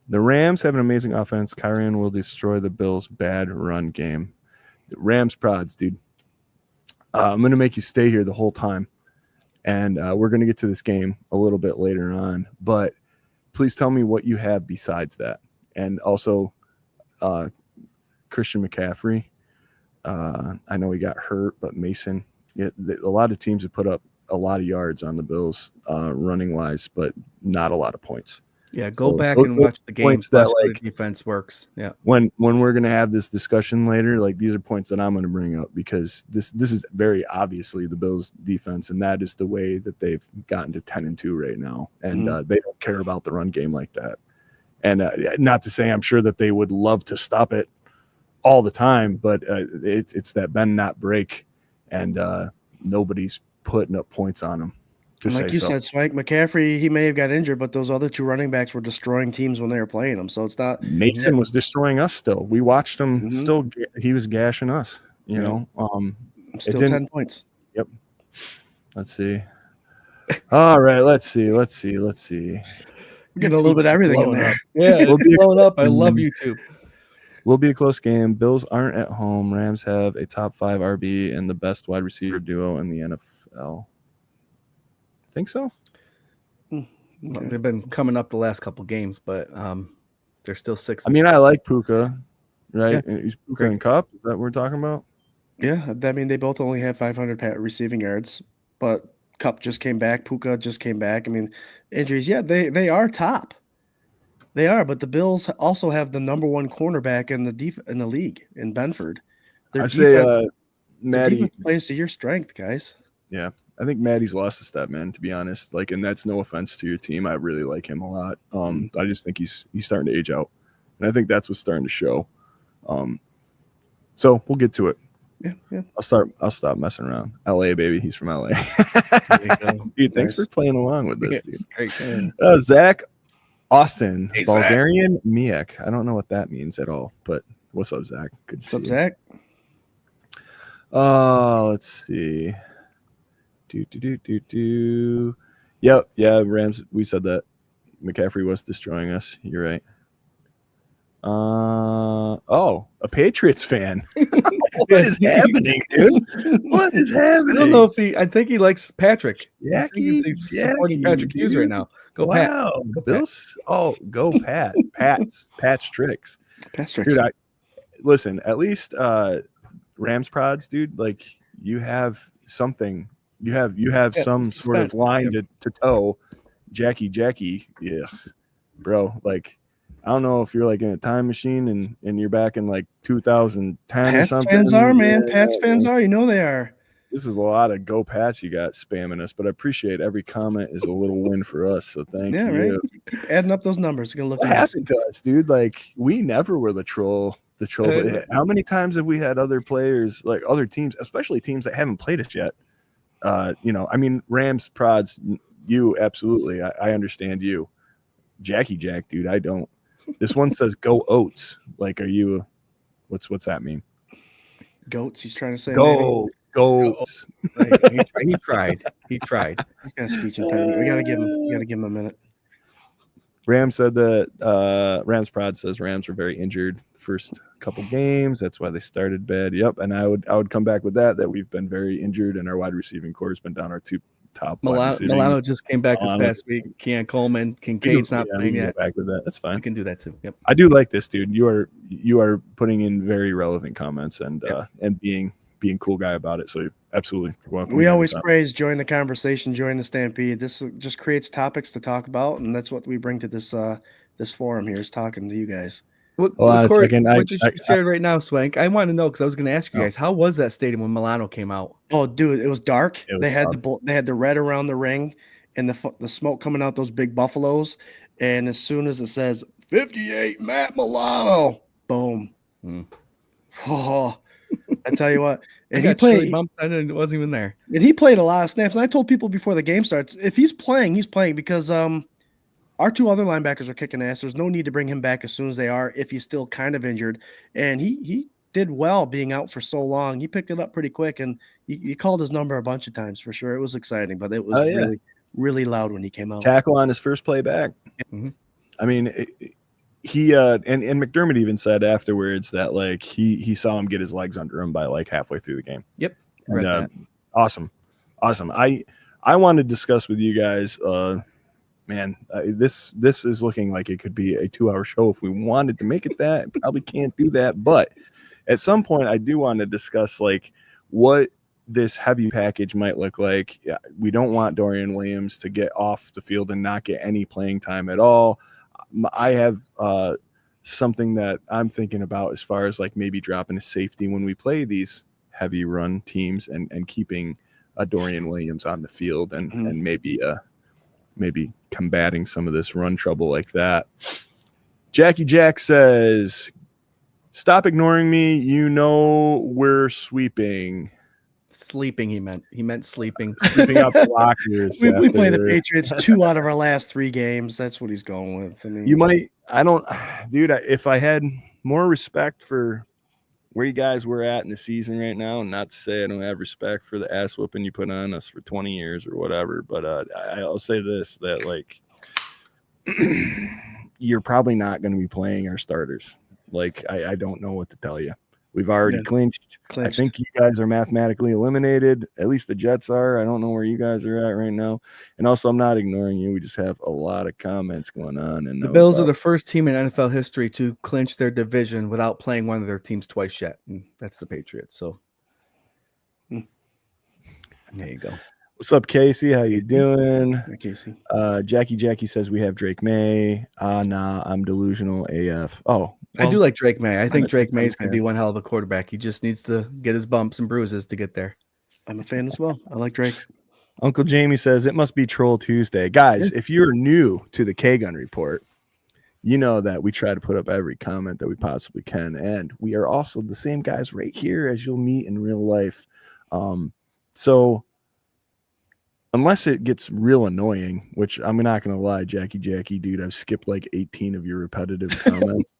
The Rams have an amazing offense. Kyrian will destroy the Bills' bad run game. The Rams prods, dude. I'm going to make you stay here the whole time. And we're going to get to this game a little bit later on. But please tell me what you have besides that. And also, Christian McCaffrey. I know he got hurt, but Mason. Yeah, a lot of teams have put up a lot of yards on the Bills running-wise, but not a lot of points. Yeah, go back and watch the games that the defense works. Yeah. When we're gonna have this discussion later, like these are points that I'm gonna bring up because this is very obviously the Bills defense, and that is the way that they've gotten to 10-2 right now. And they don't care about the run game like that. And not to say I'm sure that they would love to stop it, all the time, but it's that bend not break, and nobody's putting up points on him. And like you said, Swank, McCaffrey, he may have got injured, but those other two running backs were destroying teams when they were playing them. So it's not. Mason was destroying us still. We watched him still. He was gashing us. You know, still 10 points. Yep. Let's see. All right. Let's see. We're getting a little bit of everything in there. Yeah, we'll be blowing up. I love YouTube. Will be a close game. Bills aren't at home. Rams have a top 5 RB and the best wide receiver duo in the NFL. Think so? Well, they've been coming up the last couple games, but they're still 6. I mean, I like Puka, right? Yeah. Is Puka and Cup? Is that what we're talking about? Yeah, I mean, they both only have 500 receiving yards, but Cup just came back. Puka just came back. I mean, injuries, yeah, they are top. They are, but the Bills also have the number 1 cornerback in the league in Benford. I say Maddie plays to your strength, guys. Yeah, I think Maddie's lost a step, man. To be honest, like, and that's no offense to your team. I really like him a lot. I just think he's starting to age out, and I think that's what's starting to show. So we'll get to it. Yeah. I'll stop messing around. LA, baby. He's from LA. Dude, thanks for playing along with this. Dude. Great. Zach Austin, hey, Bulgarian Miek. I don't know what that means at all, but what's up, Zach? Good to see you. What's up, Zach? Let's see. Yep. Yeah, Rams. We said that McCaffrey was destroying us. You're right. A Patriots fan. What is happening, dude? What is happening? I don't know if I think he likes Patrick. Jackie, he's supporting Patrick Hughes right now. Go Pat. Go Bills. Go Pat. Pat's tricks. Dude, listen, at least Rams prods, dude, like, you have something. You have some sort of line to toe. Jackie, yeah. Bro, like, I don't know if you're like in a time machine and you're back in like 2010 or something. Pats fans are, man. Pats fans are. You know they are. This is a lot of go Pats you got spamming us, but I appreciate every comment is a little win for us. So thank you. Right. Keep adding up those numbers. It's gonna look what happened to us, dude. Like, we never were the troll. How many times have we had other players, like other teams, especially teams that haven't played us yet? I mean, Rams prods, you absolutely. I understand you. Jack, dude, I don't. This one says go Oats. Like, are you? What's that mean? Goats. He's trying to say goats. He tried. He's got a speech impediment. We gotta give him a minute. Ram said that Rams prod says Rams were very injured first couple games. That's why they started bad. Yep, and I would come back with that we've been very injured and our wide receiving core has been down. Our 2 top Milano just came back this past week. Keon Coleman, Kincaid's not playing yet. Back with that. That's fine. You can do that too. Yep. I do like this, dude. You are putting in very relevant comments and being cool guy about it. So absolutely welcome. We always praise, join the conversation, join the stampede. This just creates topics to talk about, and that's what we bring to this forum here, is talking to you guys. Corey, what you shared right now, Swank, I want to know, because I was going to ask you guys, how was that stadium when Milano came out? Oh, dude, it was dark. They had the red around the ring and the smoke coming out those big buffaloes. And as soon as it says 58 Matt Milano, boom. Oh, I tell you what. And he played. I wasn't even there. And he played a lot of snaps. And I told people before the game starts, if he's playing, he's playing, because our 2 other linebackers are kicking ass. There's no need to bring him back as soon as they are, if he's still kind of injured. And he did well being out for so long. He picked it up pretty quick, and he called his number a bunch of times for sure. It was exciting, but it was really, really loud when he came out. Tackle on his first play back. Mm-hmm. I mean, he and McDermott even said afterwards that, like, he saw him get his legs under him by like halfway through the game. Yep. And, awesome. I want to discuss with you guys. Man, this is looking like it could be a 2-hour show if we wanted to make it that. Probably can't do that, but at some point I do want to discuss, like, what this heavy package might look like. Yeah, we don't want Dorian Williams to get off the field and not get any playing time at all. I have something that I'm thinking about as far as, like, maybe dropping a safety when we play these heavy run teams and keeping a Dorian Williams on the field and maybe combating some of this run trouble like that. Jackie Jack says, Stop ignoring me. You know we're sweeping. Sleeping, he meant sleeping. Sweeping up the lockers. We play the after- Patriots 2 out of our last 3 games. That's what he's going with. I mean, You might. I don't, dude. If I had more respect for where you guys were at in the season right now, and not to say I don't have respect for the ass whooping you put on us for 20 years or whatever, but I'll say this, that like you're probably not going to be playing our starters. Like I don't know what to tell you. We've already clinched. I think you guys are mathematically eliminated. At least the Jets are. I don't know where you guys are at right now. And also, I'm not ignoring you. We just have a lot of comments going on. And the Bills are the first team in NFL history to clinch their division without playing one of their teams twice yet. And that's the Patriots. So there you go. What's up, Casey? How you doing? Hi, Casey. Jackie says we have Drake May. Nah, I'm delusional AF. Oh, well, I do like Drake May. I think Drake May is going to be one hell of a quarterback. He just needs to get his bumps and bruises to get there. I'm a fan as well. I like Drake. Uncle Jamie says it must be Troll Tuesday. Guys, if you're new to the K-Gun Report, you know that we try to put up every comment that we possibly can. And we are also the same guys right here as you'll meet in real life. So unless it gets real annoying, which I'm not going to lie, Jackie, dude, I've skipped like 18 of your repetitive comments.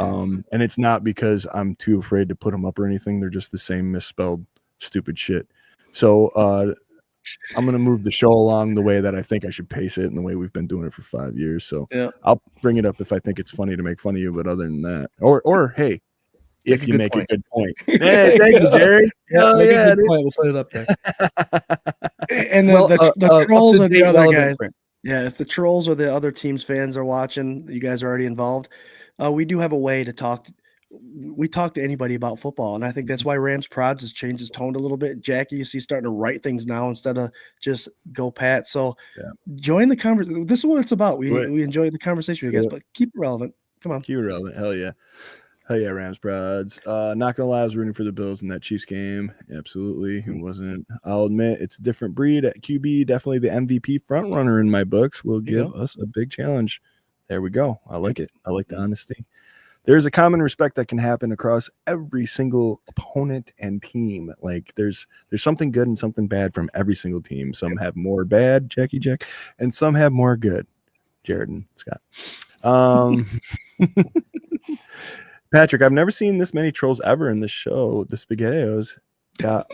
And it's not because I'm too afraid to put them up or anything. They're just the same misspelled stupid shit. So I'm going to move the show along the way that I think I should pace it and the way we've been doing it for 5 years. So I'll bring it up if I think it's funny to make fun of you. But other than that, or hey, if you make a good point. Hey, thank you, Jerry. Oh, yeah, we'll put it up there. And the trolls are the other guys. Yeah, if the trolls or the other team's fans are watching, you guys are already involved. We do have a way to talk. We talk to anybody about football, and I think that's why Rams Prods has changed his tone a little bit. Jackie, you see, starting to write things now instead of just go Pat. So join the conversation. This is what it's about. We enjoy the conversation with you guys, but keep it relevant. Come on. Keep it relevant. Hell yeah. Hell yeah, Rams Prods. Not gonna lie, I was rooting for the Bills in that Chiefs game. Absolutely. Who wasn't? I'll admit it's a different breed at QB. Definitely the MVP front runner in my books will give us a big challenge. There we go. I like it. I like the honesty. There's a common respect that can happen across every single opponent and team. Like there's something good and something bad from every single team. Some have more bad, Jackie, and some have more good, Jarrod and Scott. Patrick, I've never seen this many trolls ever in this show. The SpaghettiOs got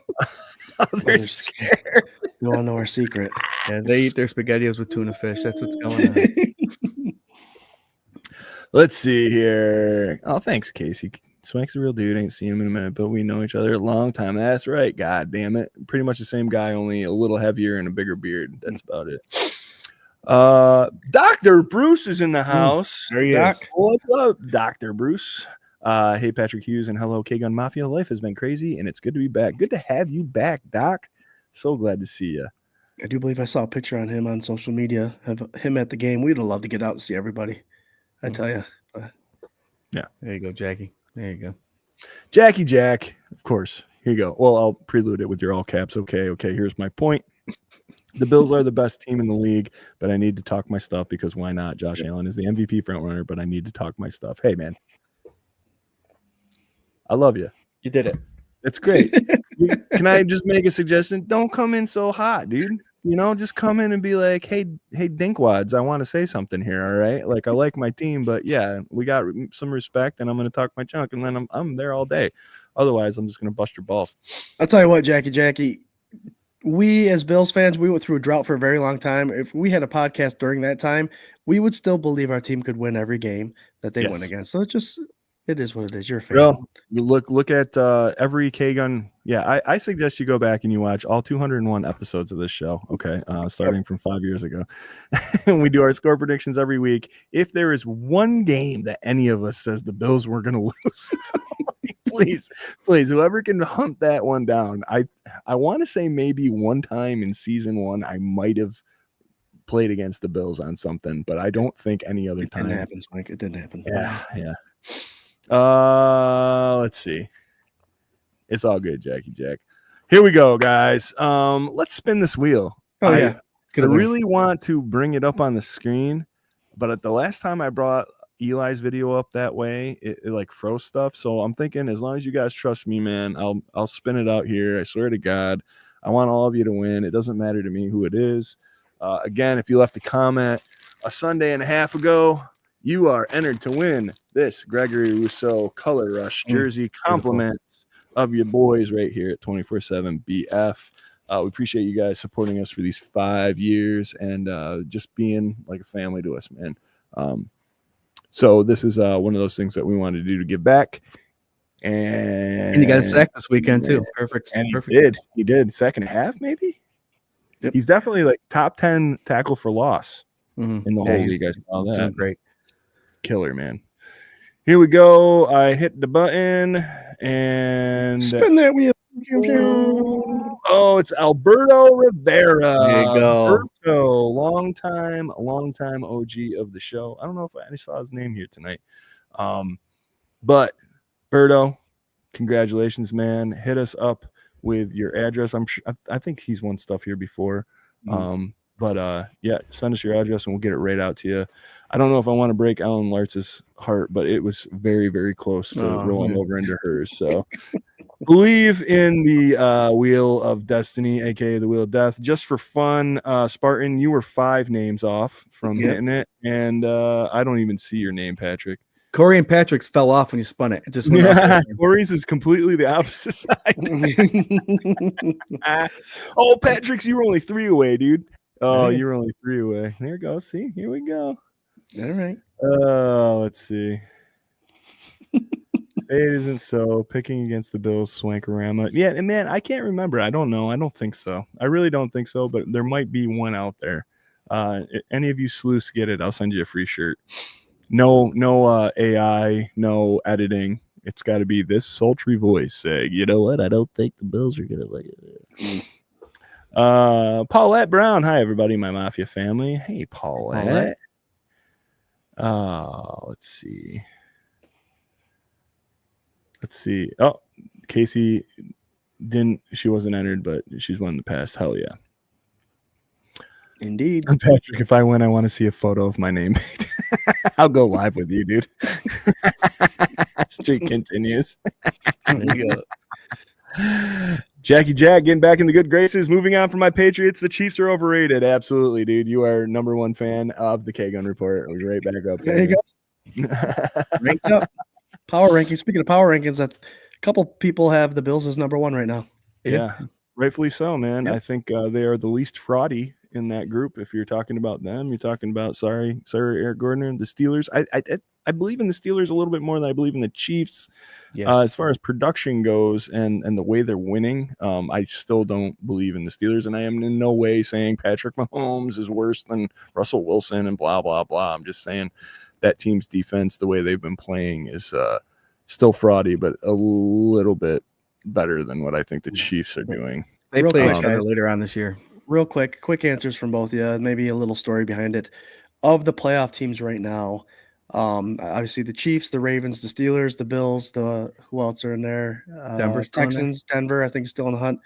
they're scared. You want to know our secret? Yeah, they eat their SpaghettiOs with tuna fish. That's what's going on. Let's see here. Oh, thanks, Casey. Swank's a real dude. Ain't seen him in a minute, but we know each other a long time. That's right. God damn it. Pretty much the same guy, only a little heavier and a bigger beard. That's about it. Dr. Bruce is in the house. There he is. What's up, Dr. Bruce? Hey, Patrick Hughes, and hello, K-Gun Mafia. Life has been crazy, and it's good to be back. Good to have you back, Doc. So glad to see you. I do believe I saw a picture on him on social media of him at the game. We'd love to get out and see everybody. I tell you. Yeah. There you go, Jackie. There you go. Jackie Jack, of course. Here you go. Well, I'll prelude it with your all caps. Okay, here's my point. The Bills are the best team in the league, but I need to talk my stuff because why not? Josh Allen is the MVP frontrunner, but I need to talk my stuff. Hey, man. I love you. You did it. It's great. Can I just make a suggestion? Don't come in so hot, dude. You know, just come in and be like, hey, dinkwads, I want to say something here, all right? Like, I like my team, but yeah, we got some respect, and I'm going to talk my chunk, and then I'm there all day. Otherwise, I'm just going to bust your balls. I'll tell you what, Jackie, we as Bills fans, we went through a drought for a very long time. If we had a podcast during that time, we would still believe our team could win every game that they win against. So it is what it is. You're a fan. Well, look at every K-Gun. Yeah, I suggest you go back and you watch all 201 episodes of this show, okay, starting from 5 years ago. And we do our score predictions every week. If there is one game that any of us says the Bills were going to lose, please, whoever can hunt that one down. I want to say maybe one time in season 1 I might have played against the Bills on something, but I don't think any other time. It didn't happen, Swank. It didn't happen. Yeah. Let's see. It's all good, Jackie Jack. Here we go, guys. Let's spin this wheel. Oh, yeah. I really want to bring it up on the screen, but at the last time I brought Eli's video up that way. It like froze stuff. So I'm thinking, as long as you guys trust me, man, I'll spin it out here. I swear to God, I want all of you to win. It doesn't matter to me who it is. Again, if you left a comment a Sunday and a half ago, you are entered to win this Gregory Rousseau Color Rush jersey. Compliments of your boys right here at 24/7 BF. We appreciate you guys supporting us for these 5 years and just being like a family to us, man. So this is one of those things that we wanted to do to give back. And you got a sack this weekend too. Perfect. And perfect. He did second half, maybe. Yep. He's definitely like top 10 tackle for loss in the whole league. I saw that. Great. Killer, man. Here we go. I hit the button and spin that wheel. Oh, it's Alberto Rivera. There you go. Alberto, long time OG of the show. I don't know if I actually saw his name here tonight. But Berto, congratulations, man. Hit us up with your address. I'm sure I think he's won stuff here before. But yeah, send us your address and we'll get it right out to you. I don't know if I want to break Alan Lartz's heart, but it was very, very close to rolling over into hers. So believe in the Wheel of Destiny, aka the Wheel of Death, just for fun. Spartan, you were 5 names off from hitting it, and I don't even see your name, Patrick. Corey and Patrick's fell off when you spun it. It just went off. Corey's is completely the opposite side. Oh, Patrick's, you were only 3 away, dude. Oh, you were only 3 away. There you go. See, here we go. All right. Let's see. Say it isn't so. Picking against the Bills, Swankorama. Yeah, man, I can't remember. I don't know. I don't think so. I really don't think so, but there might be one out there. Any of you sleuths get it, I'll send you a free shirt. No AI, no editing. It's got to be this sultry voice saying, you know what? I don't think the Bills are going to like it. Paulette Brown. Hi, everybody, my Mafia family. Hey, Paulette. Let's see. Oh, Casey she wasn't entered, but she's won in the past. Hell yeah. Indeed. Patrick, if I win, I want to see a photo of my name. I'll go live with you, dude. Streak continues. There you go. Jackie Jack getting back in the good graces. Moving on from my Patriots, the Chiefs are overrated. Absolutely, dude. You are #1 fan of the K-Gun Report. We're right back up. There you go. Ranked up. Power rankings. Speaking of power rankings, a couple people have the Bills as #1 right now. Yeah, rightfully so, man. Yep. I think they are the least fraudy in that group. If you're talking about them, you're talking about Eric Gardner and the Steelers. I believe in the Steelers a little bit more than I believe in the Chiefs. Yes. As far as production goes and the way they're winning, I still don't believe in the Steelers, and I am in no way saying Patrick Mahomes is worse than Russell Wilson and blah, blah, blah. I'm just saying that team's defense, the way they've been playing, is still fraudy, but a little bit better than what I think the Chiefs are doing. They Real play quick, each other guys. later on this year. Real quick answers from both of you. Maybe a little story behind it. Of the playoff teams right now, obviously the Chiefs, the Ravens, the Steelers, the Bills, who else are in there? Denver's still in there. Texans, Denver, I think is still in the hunt.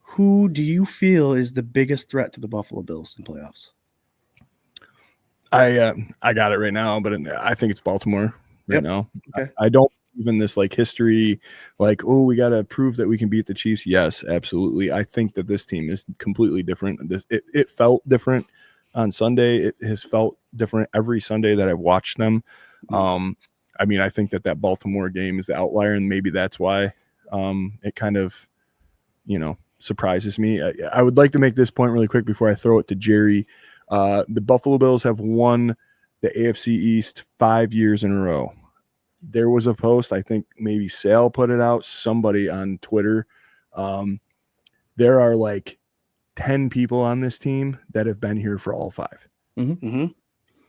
Who do you feel is the biggest threat to the Buffalo Bills in playoffs? I got it right now, but I think it's Baltimore right now. Okay. I don't believe in this like history, like, oh, we got to prove that we can beat the Chiefs. Yes, absolutely. I think that this team is completely different. It felt different on Sunday. It has felt different every Sunday that I've watched them. I mean, I think that Baltimore game is the outlier, and maybe that's why it kind of, surprises me. I would like to make this point really quick before I throw it to Jerry. The Buffalo Bills have won the AFC East 5 years in a row. There was a post, I think maybe Sale put it out, somebody on Twitter. There are like 10 people on this team that have been here for all 5. Mm-hmm.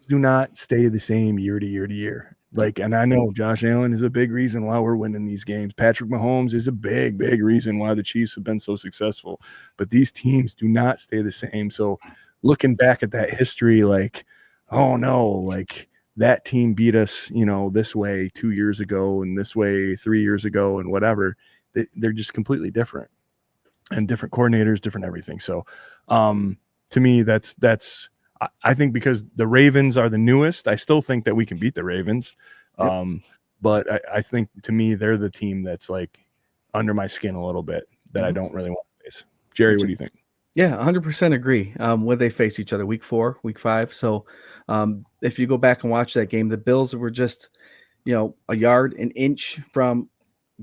Do not stay the same year to year to year. And I know Josh Allen is a big reason why we're winning these games. Patrick Mahomes is a big, big reason why the Chiefs have been so successful. But these teams do not stay the same. So looking back at that history, like, oh no, like that team beat us, this way 2 years ago and this way 3 years ago and whatever. They're just completely different, and different coordinators, different everything. So to me, that's I think because the Ravens are the newest, I still think that we can beat the Ravens. Yep. But I think to me, they're the team that's like under my skin a little bit that I don't really want to face. Jerry, what do you think? Yeah, 100% agree. When they face each other, week 4, week 5. So if you go back and watch that game, the Bills were just, a yard, an inch from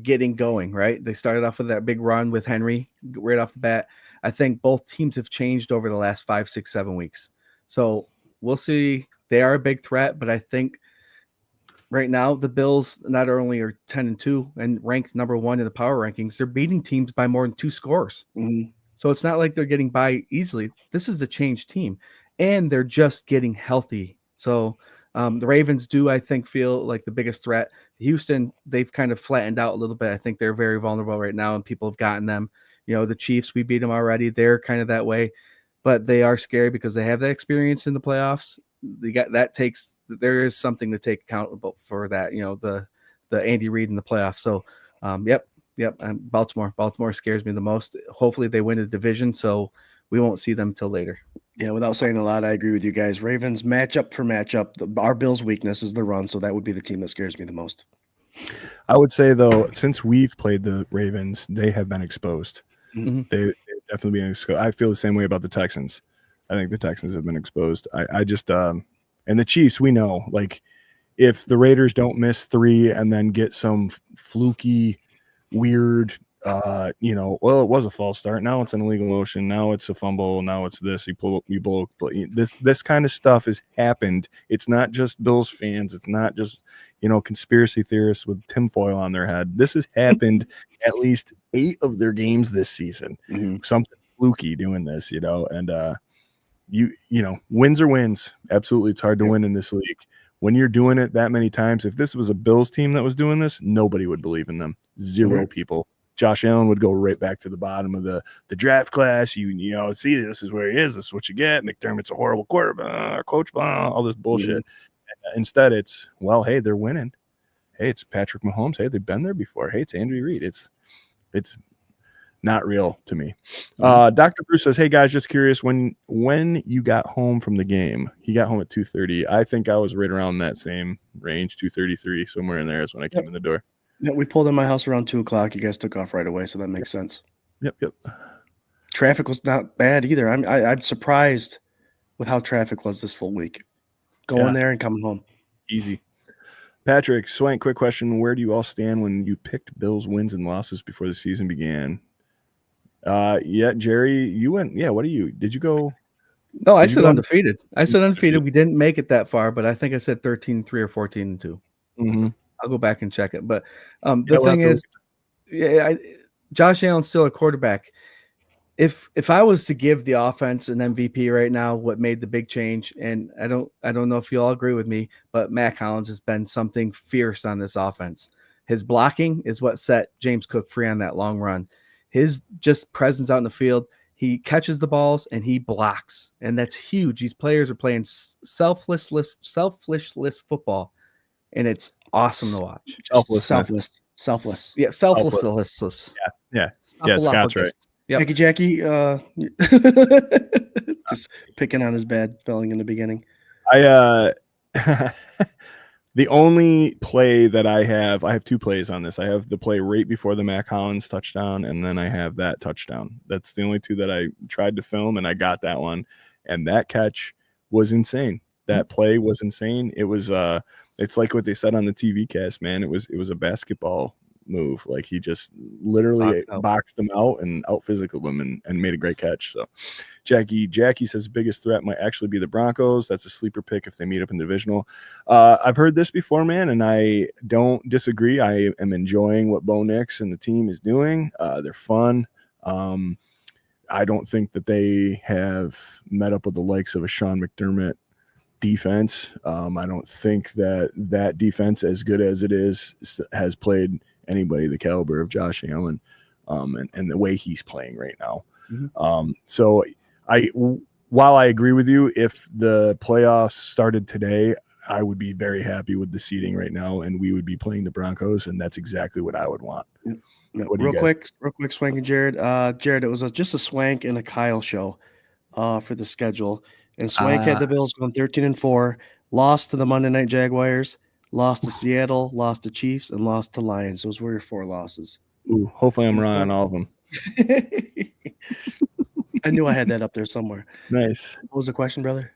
getting going, right? They started off with that big run with Henry right off the bat. I think both teams have changed over the last 5, 6, 7 weeks. So we'll see. They are a big threat, but I think right now the Bills not only are 10-2 and ranked number 1 in the power rankings, they're beating teams by more than 2 scores. Mm-hmm. So it's not like they're getting by easily. This is a changed team, and they're just getting healthy. So the Ravens do, I think, feel like the biggest threat. Houston, they've kind of flattened out a little bit. I think they're very vulnerable right now, and people have gotten them. The Chiefs, we beat them already. They're kind of that way, but they are scary because they have that experience in the playoffs. There is something to take accountable for that. The Andy Reid in the playoffs. So, Yep. And Baltimore scares me the most. Hopefully they win the division, so we won't see them till later. Yeah, without saying a lot, I agree with you guys. Ravens, matchup for matchup. Our Bills' weakness is the run, so that would be the team that scares me the most. I would say, though, since we've played the Ravens, they have been exposed. Mm-hmm. They've definitely been exposed. I feel the same way about the Texans. I think the Texans have been exposed. I just and the Chiefs, we know, like, if the Raiders don't miss 3 and then get some fluky, weird, well, it was a false start. Now it's an illegal motion. Now it's a fumble. Now it's this. This kind of stuff has happened. It's not just Bills fans. It's not just, conspiracy theorists with tinfoil on their head. This has happened at least 8 of their games this season. Mm-hmm. Something fluky doing this, and wins are wins. Absolutely. It's hard to win in this league. When you're doing it that many times, if this was a Bills team that was doing this, nobody would believe in them. 0 people. Josh Allen would go right back to the bottom of the draft class. See, this is where he is. This is what you get. McDermott's a horrible quarterback, coach, all this bullshit. Mm-hmm. Instead, it's, well, hey, they're winning. Hey, it's Patrick Mahomes. Hey, they've been there before. Hey, it's Andy Reid. It's not real to me. Dr. Bruce says, hey guys, just curious, when you got home from the game, he got home at 2:30. I think I was right around that same range, 2:33, somewhere in there is when I came in the door. Yeah, we pulled in my house around 2:00. You guys took off right away, so that makes sense. Yep. Traffic was not bad either. I'm surprised with how traffic was this full week. Going there and coming home. Easy. Patrick, Swank, quick question. Where do you all stand when you picked Bills wins and losses before the season began? Jerry, you went. Yeah, what are you? Did you go? No, I said undefeated. We didn't make it that far, but I think I said 13-3 or 14-2. Mm-hmm. I'll go back and check it. But the thing is, Josh Allen's still a quarterback. If I was to give the offense an MVP right now, what made the big change, and I don't know if you all agree with me, but Matt Collins has been something fierce on this offense. His blocking is what set James Cook free on that long run. His just presence out in the field, he catches the balls and he blocks, and that's huge. These players are playing selfless football, and it's awesome to watch. Selfless. Yeah, selfless. Yeah. Scott's right. Yep. Jackie, just picking on his bad spelling in the beginning. The only play that I have 2 plays on this. I have the play right before the Matt Collins touchdown, and then I have that touchdown. That's the only 2 that I tried to film, and I got that one. And that catch was insane. That play was insane. It was it's like what they said on the TV cast, man. It was a basketball move. Like, he just literally boxed him out and out physicaled him and made a great catch. So Jackie says biggest threat might actually be the Broncos. That's a sleeper pick if they meet up in divisional. I've heard this before, man, and I don't disagree. I am enjoying what Bo Nix and the team is doing. They're fun. I don't think that they have met up with the likes of a Sean McDermott defense. I don't think that defense, as good as it is, has played anybody the caliber of Josh Allen, and the way he's playing right now. Mm-hmm. So while I agree with you, if the playoffs started today, I would be very happy with the seeding right now, and we would be playing the Broncos, and that's exactly what I would want. Real quick, Swank and Jarrod. Jarrod, it was just a Swank and a Kyle show for the schedule. And Swank had the Bills going 13-4, lost to the Monday Night Jaguars, lost to Seattle, lost to Chiefs, and lost to Lions. Those were your 4 losses. Ooh, hopefully I'm wrong on all of them. I knew I had that up there somewhere. Nice. What was the question, brother?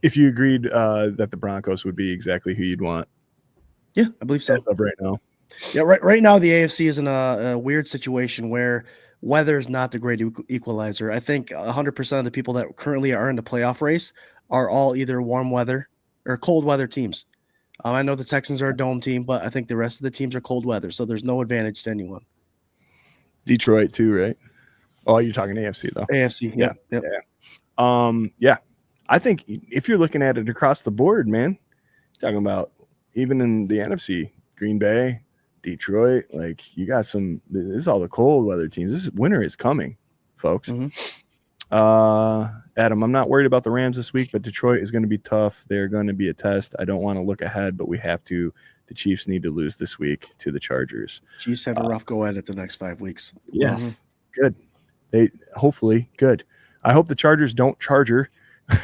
If you agreed that the Broncos would be exactly who you'd want. Yeah, I believe so. As of right now. Yeah, right now the AFC is in a weird situation where weather is not the great equalizer. I think 100% of the people that currently are in the playoff race are all either warm weather or cold weather teams. I know the Texans are a dome team, but I think the rest of the teams are cold weather, so there's no advantage to anyone. Detroit too, right? Oh, you're talking AFC though. AFC, yep. Yeah. I think if you're looking at it across the board, man, talking about even in the NFC, Green Bay, Detroit, like you got some. This is all the cold weather teams. This winter is coming, folks. Adam, I'm not worried about the Rams this week, but Detroit is going to be tough. They're going to be a test. I don't want to look ahead, but we have to. The Chiefs need to lose this week to the Chargers. Chiefs have a rough go at it the next 5 weeks. Yeah, good. They hopefully good. I hope the Chargers don't charger. I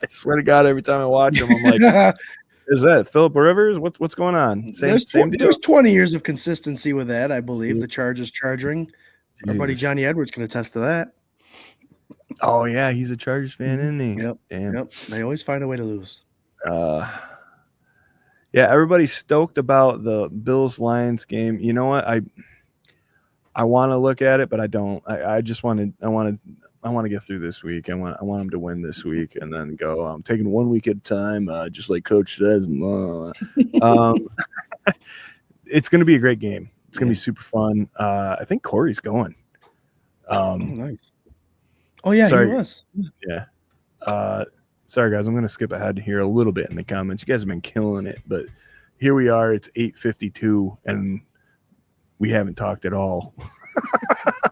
swear to God, every time I watch them, I'm like, is that Phillip Rivers? What's going on? There's 20 years of consistency with that, I believe. The Chargers charging. Jesus. Our buddy Johnny Edwards can attest to that. Oh yeah, he's a Chargers fan, isn't he? Yep. Damn. Yep. They always find a way to lose. Yeah, everybody's stoked about the Bills-Lions game. You know what? I want to look at it, but I don't. I just want to get through this week. I want them to win this week and then go. I'm taking 1 week at a time, just like Coach says. It's going to be a great game. It's going to be super fun. I think Corey's going. Nice. Oh yeah, sorry. he was. Yeah. Sorry guys, I'm going to skip ahead here a little bit in the comments. You guys have been killing it, but here we are. It's 8:52, and we haven't talked at all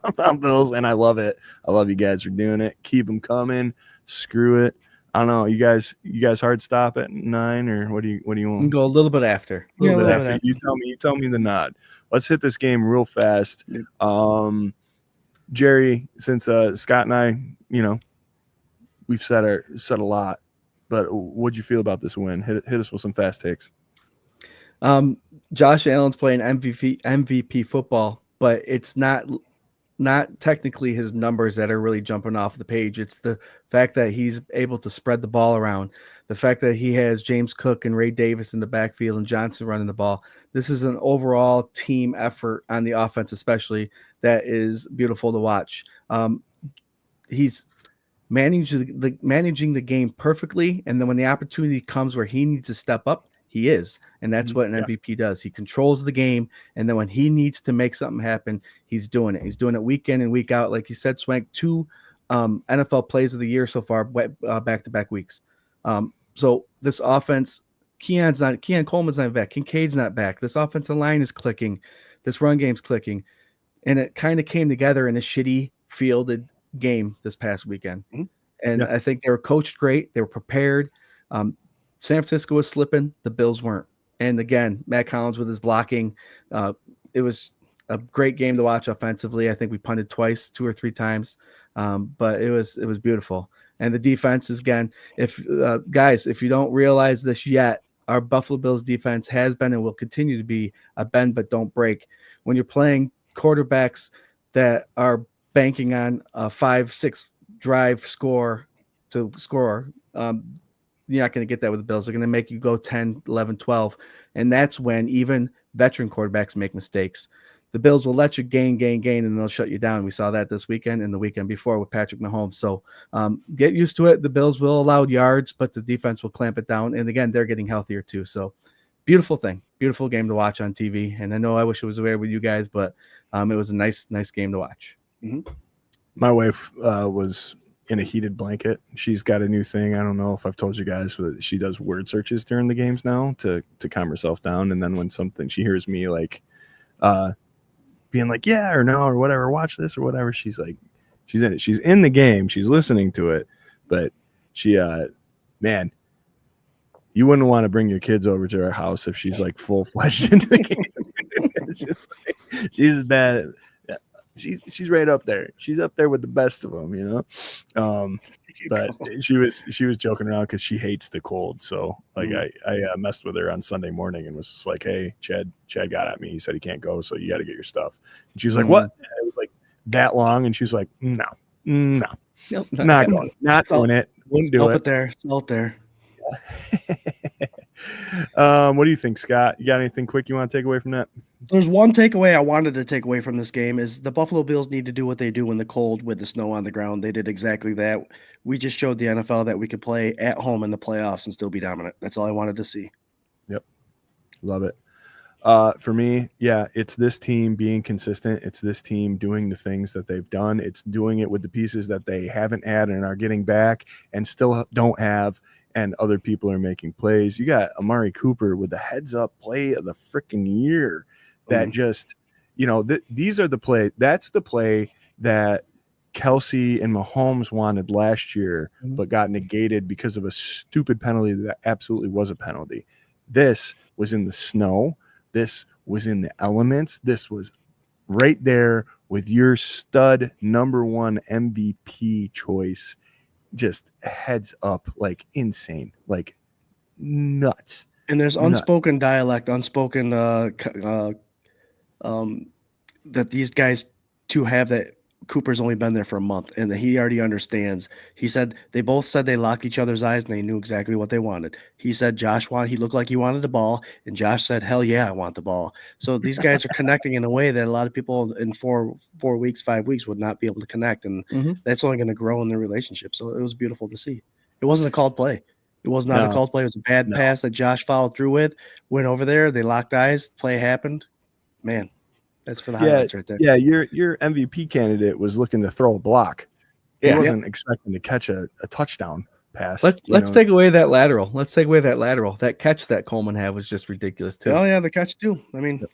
about Bills, and I love it. I love you guys for doing it. Keep them coming. Screw it. I don't know. You guys hard stop at 9, or what do you want? Go a little bit after. A little bit after. You tell me the nod. Let's hit this game real fast. Jerry, since Scott and I, we've said a lot, but what'd you feel about this win? Hit us with some fast takes. Josh Allen's playing MVP football, but it's not technically his numbers that are really jumping off the page. It's the fact that he's able to spread the ball around, the fact that he has James Cook and Ray Davis in the backfield and Johnson running the ball. This is an overall team effort on the offense, especially, that is beautiful to watch. He's managing the game perfectly, and then when the opportunity comes where he needs to step up, he is. And that's what an MVP does. He controls the game, and then when he needs to make something happen, he's doing it. He's doing it week in and week out. Like you said, Swank, 2 NFL plays of the year so far, back-to-back weeks. So this offense, Keon Coleman's not back. Kincaid's not back. This offensive line is clicking. This run game's clicking. And it kind of came together in a shitty fielded game this past weekend. And I think they were coached great. They were prepared. San Francisco was slipping. The Bills weren't. And again, Matt Collins with his blocking. It was a great game to watch offensively. I think we punted twice, 2 or 3 times. But it was beautiful. And the defense is, again, guys, if you don't realize this yet, our Buffalo Bills defense has been and will continue to be a bend but don't break. When you're playing quarterbacks that are banking on a 5-6 drive score to score, you're not going to get that with the Bills. They're going to make you go 10, 11, 12. And that's when even veteran quarterbacks make mistakes. The Bills will let you gain, and they'll shut you down. We saw that this weekend and the weekend before with Patrick Mahomes. So get used to it. The Bills will allow yards, but the defense will clamp it down. And again, they're getting healthier too. So beautiful thing. Beautiful game to watch on TV. And I know I wish it was there with you guys, but it was a nice game to watch. My wife was in a heated blanket. She's got a new thing. I don't know if I've told you guys, but she does word searches during the games now to calm herself down. And then when she hears me like being like, yeah or no or whatever, watch this or whatever, she's like, she's in it. She's in the game. She's listening to it. But she, man, you wouldn't want to bring your kids over to her house if she's like full-fledged into the game. She's bad. she's right up there. She's up there with the best of them, But she was joking around because she hates the cold. So like I messed with her on Sunday morning and was just like, hey, Chad got at me. He said he can't go, so you got to get your stuff. And she was like, what? And it was like that long, and she was like, no, nope, not going, not doing it. Wouldn't do it. It's out there. What do you think, Scott? You got anything quick you want to take away from that? There's one takeaway I wanted to take away from this game is the Buffalo Bills need to do what they do in the cold with the snow on the ground. They did exactly that. We just showed the NFL that we could play at home in the playoffs and still be dominant. That's all I wanted to see. Yep. Love it. For me, yeah, it's this team being consistent. It's this team doing the things that they've done. It's doing it with the pieces that they haven't had and are getting back and still don't have, and other people are making plays. You got Amari Cooper with the heads-up play of the freaking year that just, these are the play. That's the play that Kelsey and Mahomes wanted last year, but got negated because of a stupid penalty that absolutely was a penalty. This was in the snow. This was in the elements. This was right there with your stud number one MVP choice. Just heads up, like insane, like nuts. And there's unspoken dialect, unspoken that these guys to have that Cooper's only been there for a month and that he already understands. He said they both said they locked each other's eyes and they knew exactly what they wanted. He said he looked like he wanted the ball, and Josh said, hell yeah, I want the ball. So these guys are connecting in a way that a lot of people in 4 weeks, 5 weeks would not be able to connect, and that's only going to grow in their relationship. So it was beautiful to see. It wasn't a called play. It was not a called play. It was a bad pass that Josh followed through with, went over there, they locked eyes, play happened. Man, that's for the highlights right there. Yeah, your MVP candidate was looking to throw a block. He wasn't expecting to catch a touchdown pass. Let's take away that lateral. That catch that Coleman had was just ridiculous too. Oh yeah, the catch too. I mean,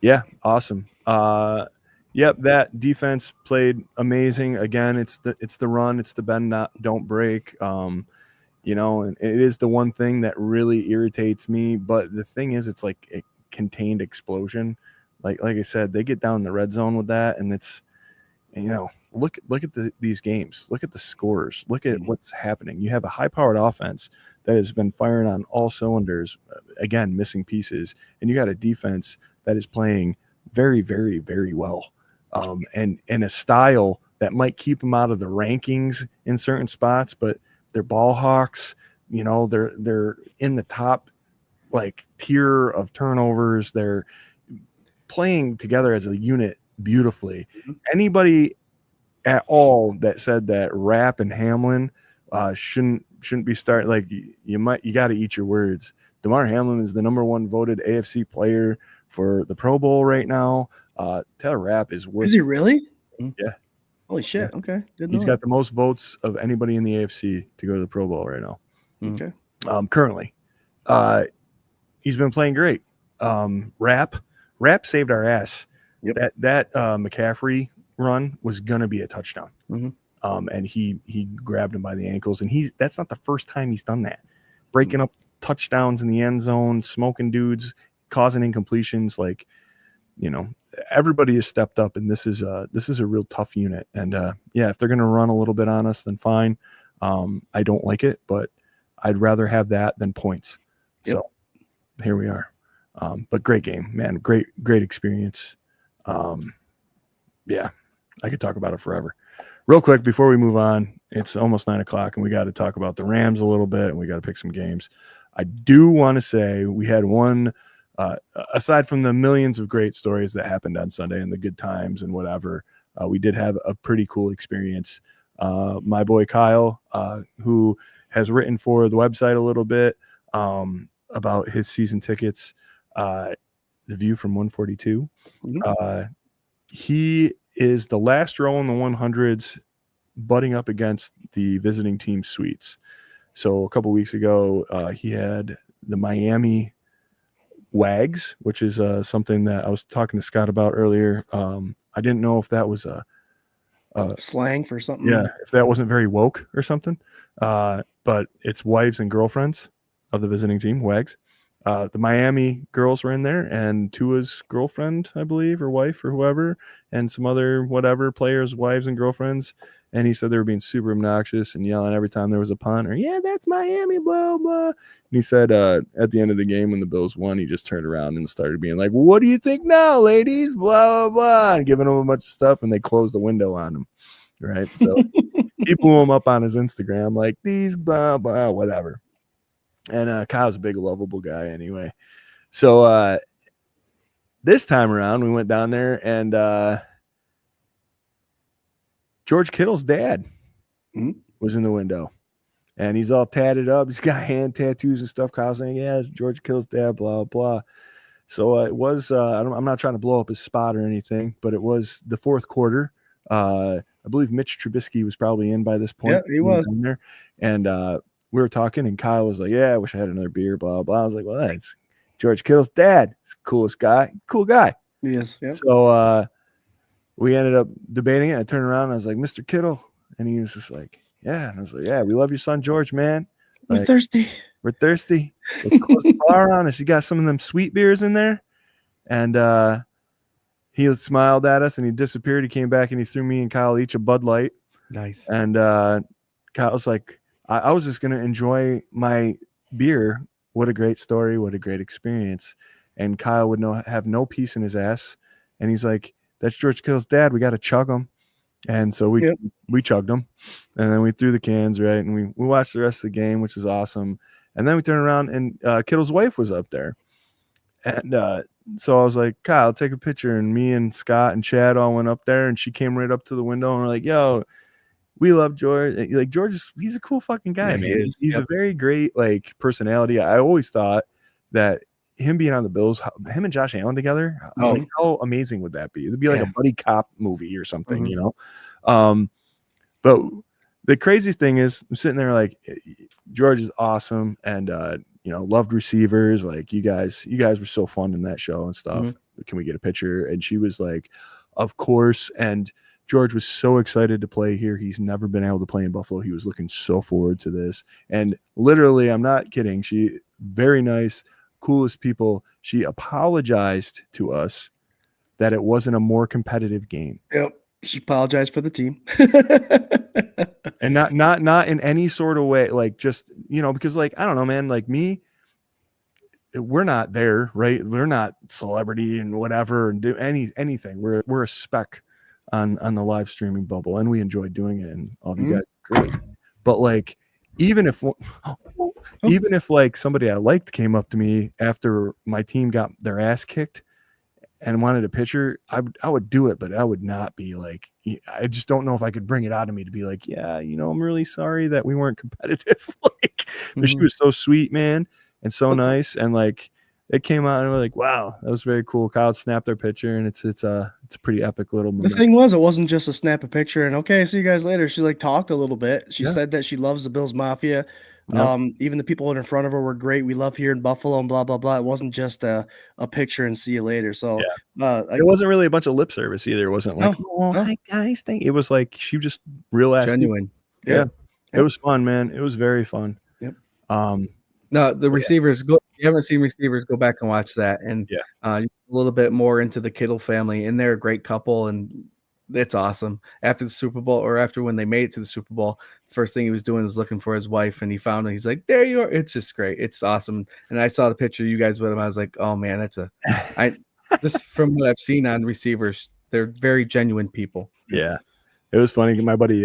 yeah, awesome. That defense played amazing. Again, it's the run, it's the bend don't break. And it is the one thing that really irritates me. But the thing is, it's like a contained explosion. Like I said, they get down in the red zone with that, and it's look at these games. Look at the scores. Look at what's happening. You have a high-powered offense that has been firing on all cylinders. Again, missing pieces, and you got a defense that is playing very, very, very well. And a style that might keep them out of the rankings in certain spots, but they're ball hawks. They're in the top tier of turnovers. They're playing together as a unit beautifully. Anybody at all that said that Rapp and Hamlin shouldn't be starting, you got to eat your words. DeMar Hamlin is the number one voted AFC player for the Pro Bowl right now. Taylor Rapp is worth. Is he really? Yeah. Holy shit. Yeah. Okay. He's got the most votes of anybody in the AFC to go to the Pro Bowl right now. Okay. Currently, he's been playing great. Rapp saved our ass. Yep. That McCaffrey run was gonna be a touchdown. And he grabbed him by the ankles, and that's not the first time he's done that. Breaking up touchdowns in the end zone, smoking dudes, causing incompletions. Everybody has stepped up, and this is a real tough unit. And if they're gonna run a little bit on us, then fine. I don't like it, but I'd rather have that than points. Yep. So here we are. But great game, man. Great experience. I could talk about it forever. Real quick before we move on, it's almost 9:00 and we got to talk about the Rams a little bit, and we got to pick some games. I do want to say we had one, aside from the millions of great stories that happened on Sunday and the good times and whatever, we did have a pretty cool experience. My boy Kyle, who has written for the website a little bit about his season tickets, the view from 142. He is the last row in the 100s, butting up against the visiting team suites. So a couple weeks ago, he had the Miami Wags, which is something that I was talking to Scott about earlier. I didn't know if that was a slang for something. Yeah, if that wasn't very woke or something. But it's wives and girlfriends of the visiting team, Wags. the Miami girls were in there, and Tua's girlfriend, I believe, or wife or whoever, and some other whatever players' wives and girlfriends. And he said they were being super obnoxious and yelling every time there was a punt, or yeah, that's Miami, blah blah. And he said at the end of the game when the Bills won, he just turned around and started being like, well, "What do you think now, ladies?" Blah blah blah, and giving them a bunch of stuff, and they closed the window on him. Right, so he blew him up on his Instagram like these blah blah whatever. And Kyle's a big lovable guy anyway. So this time around we went down there, and George Kittle's dad was in the window, and he's all tatted up. He's got hand tattoos and stuff. Kyle's saying, yeah, it's George Kittle's dad, blah blah. So it was I'm not trying to blow up his spot or anything, but it was the fourth quarter. I believe Mitch Trubisky was probably in by this point. Yeah, he was down there. And we were talking, and Kyle was like, yeah, I wish I had another beer, blah blah. I was like, well, that's George Kittle's dad. He's the coolest guy, cool guy. Yes. Yep. So we ended up debating it. I turned around and I was like, Mr. Kittle, and he was just like, yeah. And I was like, yeah, we love your son George, man. Like, We're thirsty. We're thirsty. Let's close the bar on us. You got some of them sweet beers in there? And he smiled at us and he disappeared. He came back and he threw me and Kyle each a Bud Light. Nice. And Kyle was like, I was just going to enjoy my beer. What a great story. What a great experience. And Kyle would have no peace in his ass. And he's like, that's George Kittle's dad. We got to chug him. And so we chugged them. And then we threw the cans, right? And we watched the rest of the game, which was awesome. And then we turned around and Kittle's wife was up there. And so I was like, Kyle, take a picture. And me and Scott and Chad all went up there, and she came right up to the window and we're like, yo, we love George. Like, George he's a cool fucking guy, Yeah, man. He's a very great like personality. I always thought that him being on the Bills, him and Josh Allen together, like, how amazing would that be? It'd be like a buddy cop movie or something, you know? But the craziest thing is I'm sitting there like, George is awesome. And, you know, loved receivers. Like you guys were so fun in that show and stuff. Can we get a picture? And she was like, of course. And George was so excited to play here. He's never been able to play in Buffalo. He was looking so forward to this. And literally, I'm not kidding. She very nice, coolest people. She apologized to us that it wasn't a more competitive game. Yep. She apologized for the team. And not in any sort of way, like just, you know, because like, I don't know, man, like me, we're not there, right? We're not celebrity and whatever and do anything. We're a speck on the live streaming bubble, and we enjoy doing it, and all of you guys are great. But like, even if like somebody I liked came up to me after my team got their ass kicked and wanted a picture, I would do it, but I would not be like, I just don't know if I could bring it out of me to be like, yeah, you know, I'm really sorry that we weren't competitive. Like, but she was so sweet, man, and so nice, and like it came out and we're like, wow, that was very cool. Kyle snapped their picture, and it's a pretty epic little moment. The thing was, it wasn't just a snap a picture and okay, see you guys later. She like talked a little bit. She said that she loves the Bills Mafia. Even the people in front of her were great. We love here in Buffalo and blah blah blah. It wasn't just a picture and see you later. So it wasn't really a bunch of lip service either. It wasn't like, hi guys, thank you. It was like she just real ass genuine. It was fun, man. It was very fun. No, the receivers go. If you haven't seen receivers, go back and watch that. And a little bit more into the Kittle family, and they're a great couple, and it's awesome. After the Super Bowl, or after when they made it to the Super Bowl, the first thing he was doing was looking for his wife, and he found her. He's like, "There you are." It's just great. It's awesome. And I saw the picture of you guys with him. I was like, "Oh man, just from what I've seen on receivers, they're very genuine people." Yeah, it was funny. My buddy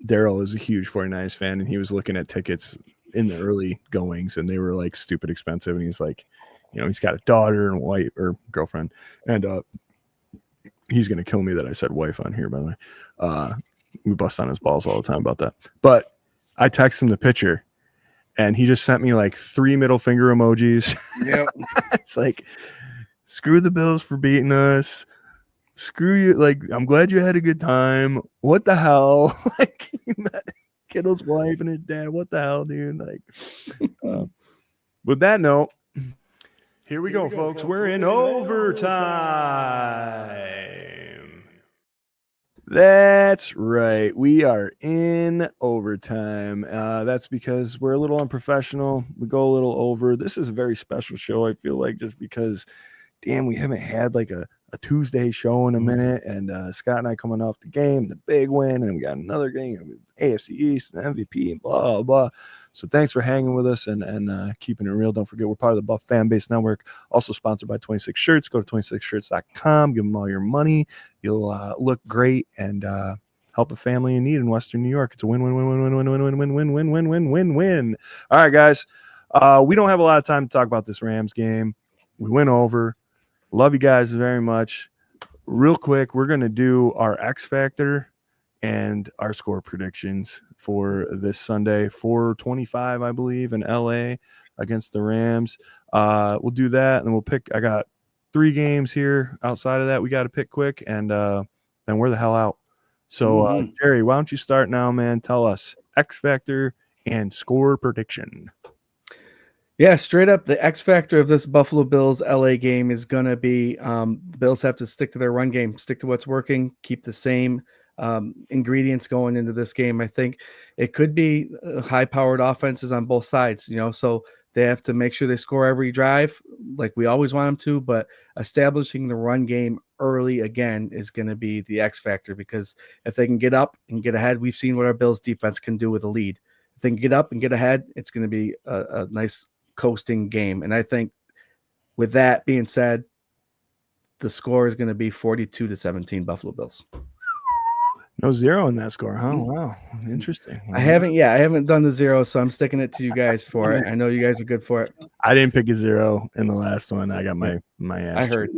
Daryl is a huge 49ers fan, and he was looking at tickets in the early goings, and they were like stupid expensive. And he's like, you know, he's got a daughter and wife or girlfriend, and he's gonna kill me that I said wife on here, by the way. We bust on his balls all the time about that. But I text him the picture, and he just sent me like 3 middle finger emojis. Yep. It's like, screw the Bills for beating us. Screw you. Like, I'm glad you had a good time. What the hell? Like, you met Kittle's wife and his dad. What the hell, dude? Like, with that note, here we go, folks. We're in overtime. That's right. We are in overtime. That's because we're a little unprofessional. We go a little over. This is a very special show, I feel like, just because, damn, we haven't had like a Tuesday show in a minute. And Scott and I coming off the game, the big win, and we got another game, AFC East, and MVP, and blah, blah. So thanks for hanging with us and keeping it real. Don't forget, we're part of the Buff Fan Base Network, also sponsored by 26 Shirts. Go to 26shirts.com, give them all your money. You'll look great and help a family in need in Western New York. It's a win-win-win-win-win-win-win-win-win-win-win-win-win. All right, guys. We don't have a lot of time to talk about this Rams game. We went over. Love you guys very much. Real quick, we're going to do our X Factor and our score predictions for this Sunday, 4:25, I believe, in LA against the Rams. We'll do that, and then we'll pick. I got 3 games here. Outside of that, we got to pick quick, and then we're the hell out. So, Jerry, why don't you start now, man? Tell us X Factor and score prediction. Yeah, straight up, the X factor of this Buffalo Bills LA game is going to be the Bills have to stick to their run game, stick to what's working, keep the same ingredients going into this game. I think it could be high-powered offenses on both sides, so they have to make sure they score every drive like we always want them to, but establishing the run game early again is going to be the X factor, because if they can get up and get ahead, we've seen what our Bills defense can do with a lead. If they can get up and get ahead, it's going to be a nice coasting game. And I think with that being said, the score is going to be 42-17 Buffalo Bills. No 0 in that score, huh? Wow. Interesting. I haven't done the 0, so I'm sticking it to you guys for it. I know you guys are good for it. I didn't pick a 0 in the last one. I got my ass. I heard.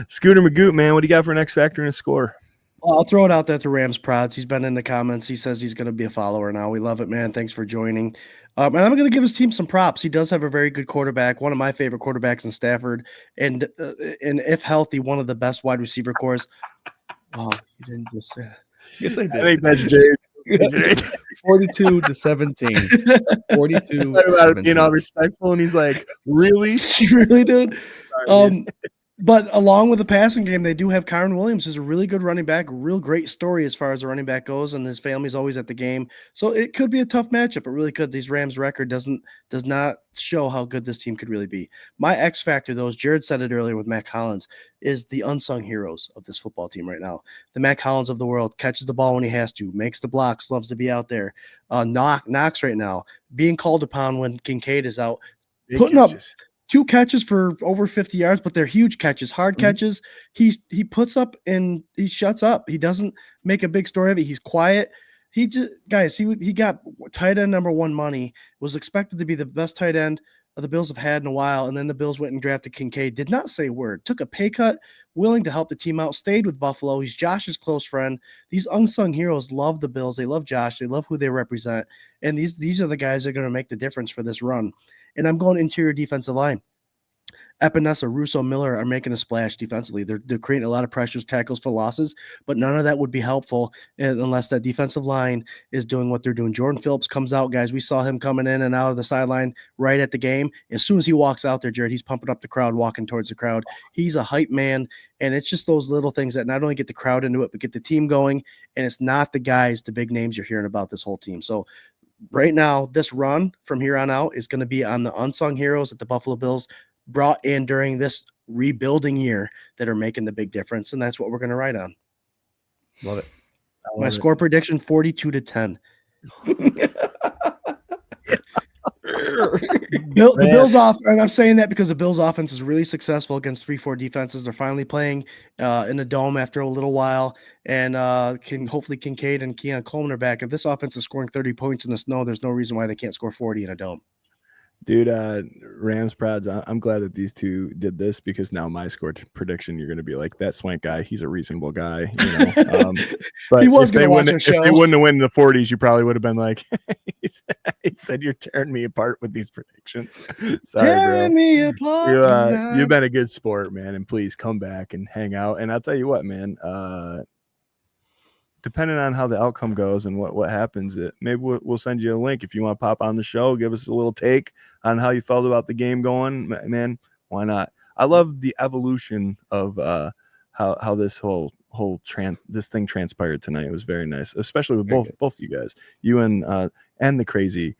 Scooter Magoo, man, what do you got for an X Factor and a score? Well, I'll throw it out there to Rams Prods. He's been in the comments. He says he's going to be a follower now. We love it, man. Thanks for joining. And I'm going to give his team some props. He does have a very good quarterback, one of my favorite quarterbacks in Stafford, and if healthy, one of the best wide receiver cores. Oh, you didn't just say that. Yes, I did. I think that's Jay. 42-17. 42. About it being all respectful, and he's like, "Really? You really did." But along with the passing game, they do have Kyron Williams, who's a really good running back, a real great story as far as the running back goes, and his family's always at the game. So it could be a tough matchup. It really could. These Rams record does not show how good this team could really be. My X factor, though, as Jarrod said it earlier with Matt Collins, is the unsung heroes of this football team right now. The Matt Collins of the world catches the ball when he has to, makes the blocks, loves to be out there. Knox right now, being called upon when Kincaid is out, putting up 2 catches for over 50 yards, but they're huge catches, hard catches. He puts up and he shuts up. He doesn't make a big story of it. He's quiet. He got tight end number 1 money, was expected to be the best tight end the Bills have had in a while, and then the Bills went and drafted Kincaid, did not say a word, took a pay cut, willing to help the team out, stayed with Buffalo. He's Josh's close friend. These unsung heroes love the Bills. They love Josh. They love who they represent, and these are the guys that are going to make the difference for this run. And I'm going interior defensive line. Epinesa, Rousseau, Miller are making a splash defensively. They're creating a lot of pressures, tackles for losses, but none of that would be helpful unless that defensive line is doing what they're doing. Jordan Phillips comes out, guys. We saw him coming in and out of the sideline right at the game. As soon as he walks out there, Jarrod, he's pumping up the crowd, walking towards the crowd. He's a hype man, and it's just those little things that not only get the crowd into it, but get the team going, and it's not the guys, the big names you're hearing about this whole team. So right now, this run from here on out is going to be on the unsung heroes that the Buffalo Bills brought in during this rebuilding year that are making the big difference, and that's what we're going to ride on. Love it. My score prediction, 42-10. The Bills off, and I'm saying that because the Bills offense is really successful against 3-4 defenses. They're finally playing in a dome after a little while, and hopefully Kincaid and Keon Coleman are back. If this offense is scoring 30 points in the snow, there's no reason why they can't score 40 in a dome. Dude, Rams Prods, I'm glad that these two did this, because now my score prediction, you're going to be like, that Swank guy, he's a reasonable guy. But he was going to watch our show. If they wouldn't have won in the 40s, you probably would have been like, he said, you're tearing me apart with these predictions. Sorry, tearing me apart. You've been a good sport, man, and please come back and hang out. And I'll tell you what, man, depending on how the outcome goes and what happens, maybe we'll send you a link if you want to pop on the show, give us a little take on how you felt about the game going, man. Why not? I love the evolution of how this whole this thing transpired tonight. It was very nice, especially with both you guys, you and the crazy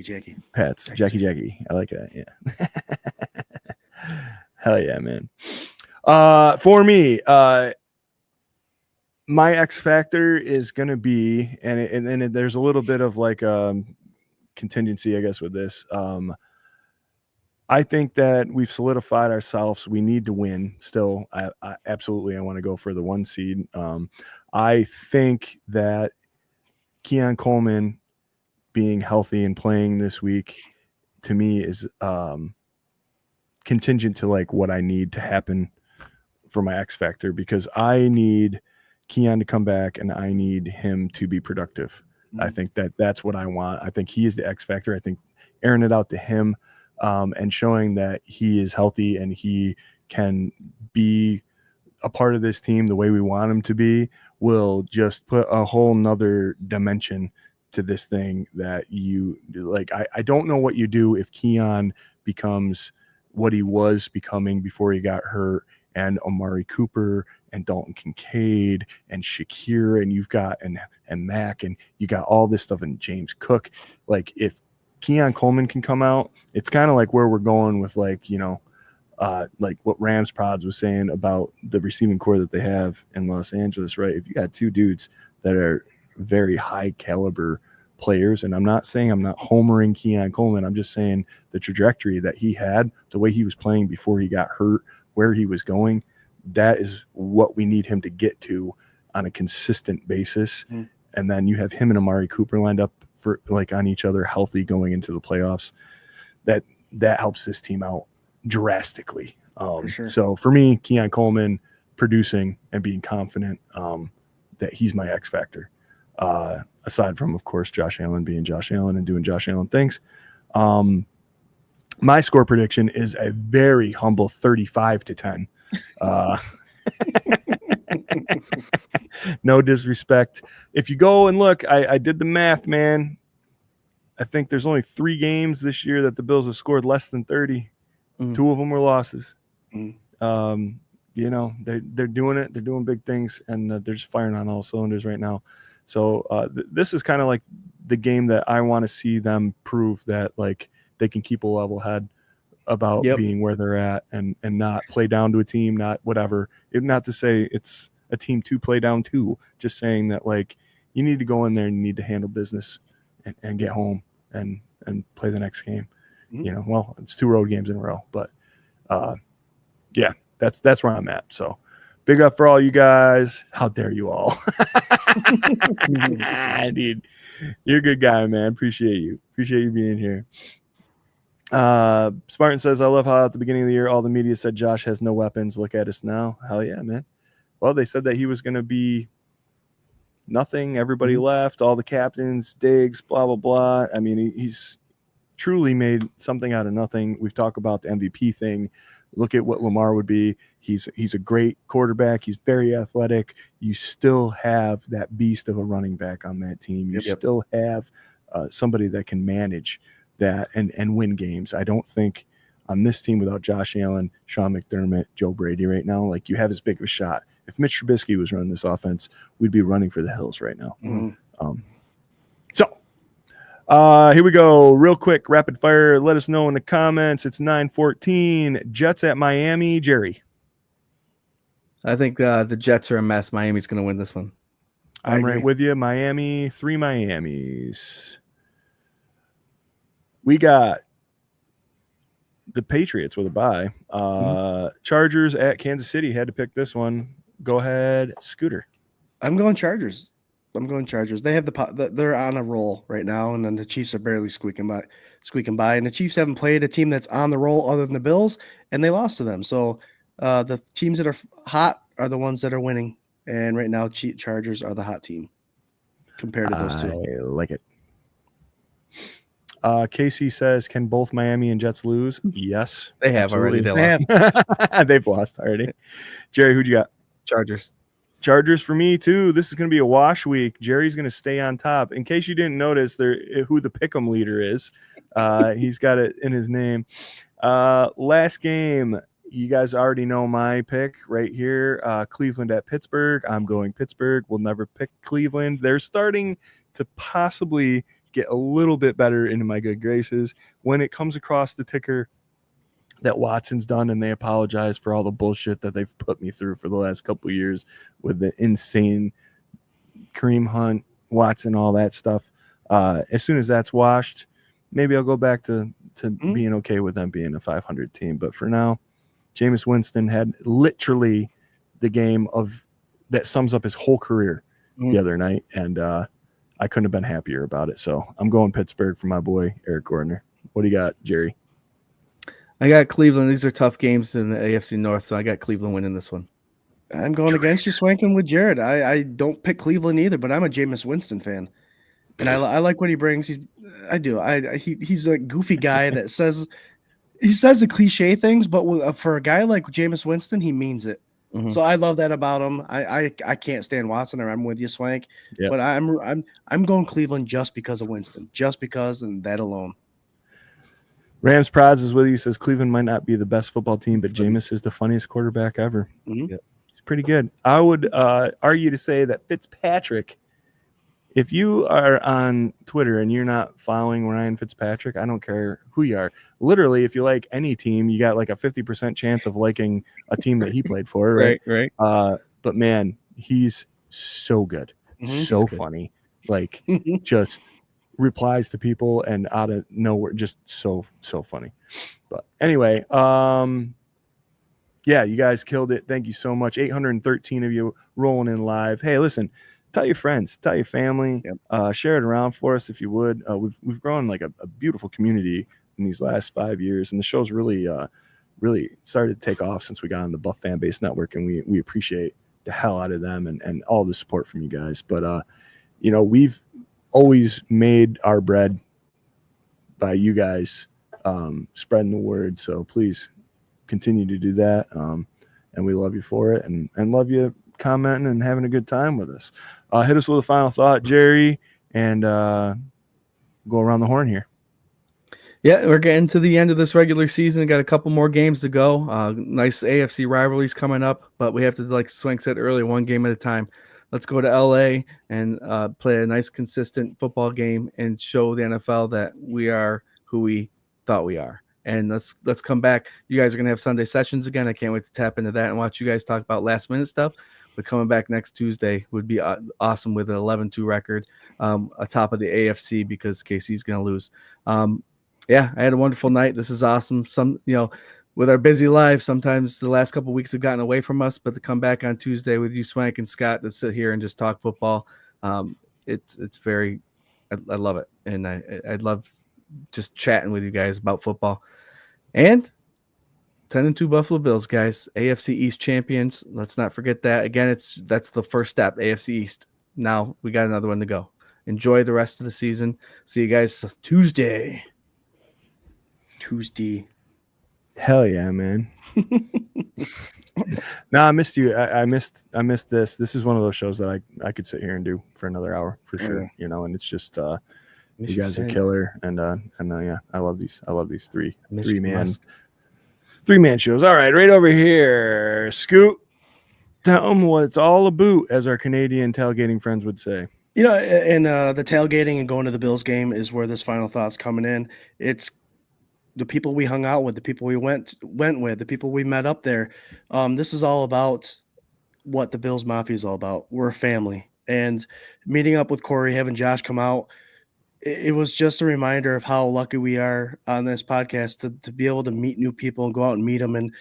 Jackie Pats, Jackie. I like that. Yeah. Hell yeah, man. For me, my X factor is going to be, and there's a little bit of like contingency, I guess, with this. I think that we've solidified ourselves. We need to win still. I absolutely, I want to go for the 1 seed. I think that Keon Coleman being healthy and playing this week to me is contingent to like what I need to happen for my X factor, because I need Keon to come back and I need him to be productive. Mm-hmm. I think that's what I want. I think he is the X factor. I think airing it out to him and showing that he is healthy and he can be a part of this team the way we want him to be will just put a whole nother dimension to this thing that you like. I don't know what you do if Keon becomes what he was becoming before he got hurt, and Amari Cooper and Dalton Kincaid and Shakir, and you've got and Mac, and you got all this stuff, and James Cook. Like if Keon Coleman can come out, it's kind of like where we're going with like, you know, like what Rams Prods was saying about the receiving core that they have in Los Angeles, right? If you got two dudes that are very high caliber players, and I'm not saying I'm not homering Keon Coleman, I'm just saying the trajectory that he had, the way he was playing before he got hurt, where he was going, that is what we need him to get to on a consistent basis. Mm. And then you have him and Amari Cooper lined up for like on each other, healthy going into the playoffs. That helps this team out drastically. For sure. So for me, Keon Coleman producing and being confident that he's my X factor. Aside from, of course, Josh Allen being Josh Allen and doing Josh Allen things. My score prediction is a very humble 35-10. No disrespect. If you go and look, I did the math, man. I think there's only 3 games this year that the Bills have scored less than 30. 2 of them were losses. You know, they're doing it. They're doing big things, and they're just firing on all cylinders right now. So this is kind of like the game that I want to see them prove that like they can keep a level head about being where they're at and not play down to a team, not whatever. Not to say it's a team to play down to, just saying that like you need to go in there and you need to handle business and get home and play the next game. You know, well, it's 2 road games in a row, but yeah, that's where I'm at. So big up for all you guys. How dare you all? Dude, you're a good guy, man. Appreciate you being here. Spartan says, I love how at the beginning of the year all the media said Josh has no weapons. Look at us now. Hell yeah, man. Well, they said that he was going to be nothing. Everybody left, all the captains, Diggs, blah blah blah. I mean, he's truly made something out of nothing. We've talked about the MVP thing. Look at what Lamar would be. He's a great quarterback. He's very athletic. You still have that beast of a running back on that team. You still have somebody that can manage that and win games. I don't think on this team without Josh Allen, Sean McDermott, Joe Brady right now, like you have as big of a shot. If Mitch Trubisky was running this offense, we'd be running for the hills right now. So here we go. Real quick, rapid fire. Let us know in the comments. It's 9:14. Jets at Miami. Jerry. I think the Jets are a mess. Miami's going to win this one. I'm right with you. Miami, 3 Miamis. We got the Patriots with a bye. Chargers at Kansas City. Had to pick this one. Go ahead, Scooter. I'm going Chargers. They have they're on a roll right now, and then the Chiefs are barely squeaking by. And the Chiefs haven't played a team that's on the roll other than the Bills, and they lost to them. So the teams that are hot are the ones that are winning. And right now, Chargers are the hot team compared to those two. I like it. Casey says, can both Miami and Jets lose? Yes. They have absolutely. Already. They lost. They've lost already. Jerry, who'd you got? Chargers for me, too. This is going to be a wash week. Jerry's going to stay on top. In case you didn't notice who the pick'em leader is, he's got it in his name. Last game you guys already know my pick right here. Cleveland at Pittsburgh. I'm going Pittsburgh. We'll never pick Cleveland. They're starting to possibly get a little bit better into my good graces. When it comes across the ticker that Watson's done, and they apologize for all the bullshit that they've put me through for the last couple of years with the insane Kareem Hunt, Watson, all that stuff. As soon as that's washed, maybe I'll go back to being okay with them being a 500 team. But for now, Jameis Winston had literally the game that sums up his whole career the other night, and I couldn't have been happier about it. So I'm going Pittsburgh for my boy Eric Gordner. What do you got, Jerry? I got Cleveland. These are tough games in the AFC North, so I got Cleveland winning this one. I'm going against you, Swanking with Jarrod. I don't pick Cleveland either, but I'm a Jameis Winston fan, and I like what he brings. He's a goofy guy that says the cliche things, but for a guy like Jameis Winston, he means it. Mm-hmm. So I love that about him. I can't stand Watson, or I'm with you, Swank. Yep. But I'm going Cleveland just because of Winston, just because, and that alone. Rams Prods is with you. Says Cleveland might not be the best football team, but Jameis is the funniest quarterback ever. Mm-hmm. Yep. He's pretty good. I would argue to say that Fitzpatrick, if you are on Twitter and you're not following Ryan Fitzpatrick, I don't care who you are. Literally, if you like any team, you got like a 50% chance of liking a team that he played for, right? Right. But man, he's so good, so funny, like just replies to people and out of nowhere, just so funny. But anyway, yeah, you guys killed it. Thank you so much. 813 of you rolling in live. Hey, listen. Tell your friends, tell your family, share it around for us if you would. We've grown like a beautiful community in these last 5 years, and the show's really started to take off since we got on the Buff Fan Base Network, and we appreciate the hell out of them and all the support from you guys. But we've always made our bread by you guys spreading the word. So please continue to do that, and we love you for it, and love you commenting and having a good time with us. Hit us with a final thought, Jerry, and go around the horn here. Yeah, we're getting to the end of this regular season. Got a couple more games to go. Nice AFC rivalries coming up, but we have to, like Swank said earlier, one game at a time. Let's go to LA and play a nice, consistent football game and show the NFL that we are who we thought we are. And let's come back. You guys are going to have Sunday sessions again. I can't wait to tap into that and watch you guys talk about last-minute stuff. But coming back next Tuesday would be awesome with an 11-2 record atop of the AFC because KC's going to lose. Yeah, I had a wonderful night. This is awesome. With our busy lives, sometimes the last couple of weeks have gotten away from us, but to come back on Tuesday with you, Swank and Scott, to sit here and just talk football, it's very – I love it. And I love just chatting with you guys about football. And 10-2 Buffalo Bills, guys, AFC East champions. Let's not forget that. Again, that's the first step, AFC East. Now we got another one to go. Enjoy the rest of the season. See you guys Tuesday. Hell yeah, man. No, I missed you. I missed this. This is one of those shows that I could sit here and do for another hour for sure. And it's just you guys are killer, and yeah, I love these three man shows. All right, right over here, Scoot. Tell them what it's all about, as our Canadian tailgating friends would say. And the tailgating and going to the Bills game is where this final thought's coming in. It's the people we hung out with, the people we went with, the people we met up there. This is all about what the Bills Mafia is all about. We're a family, and meeting up with Corey, having Josh come out, it was just a reminder of how lucky we are on this podcast to be able to meet new people and go out and meet them and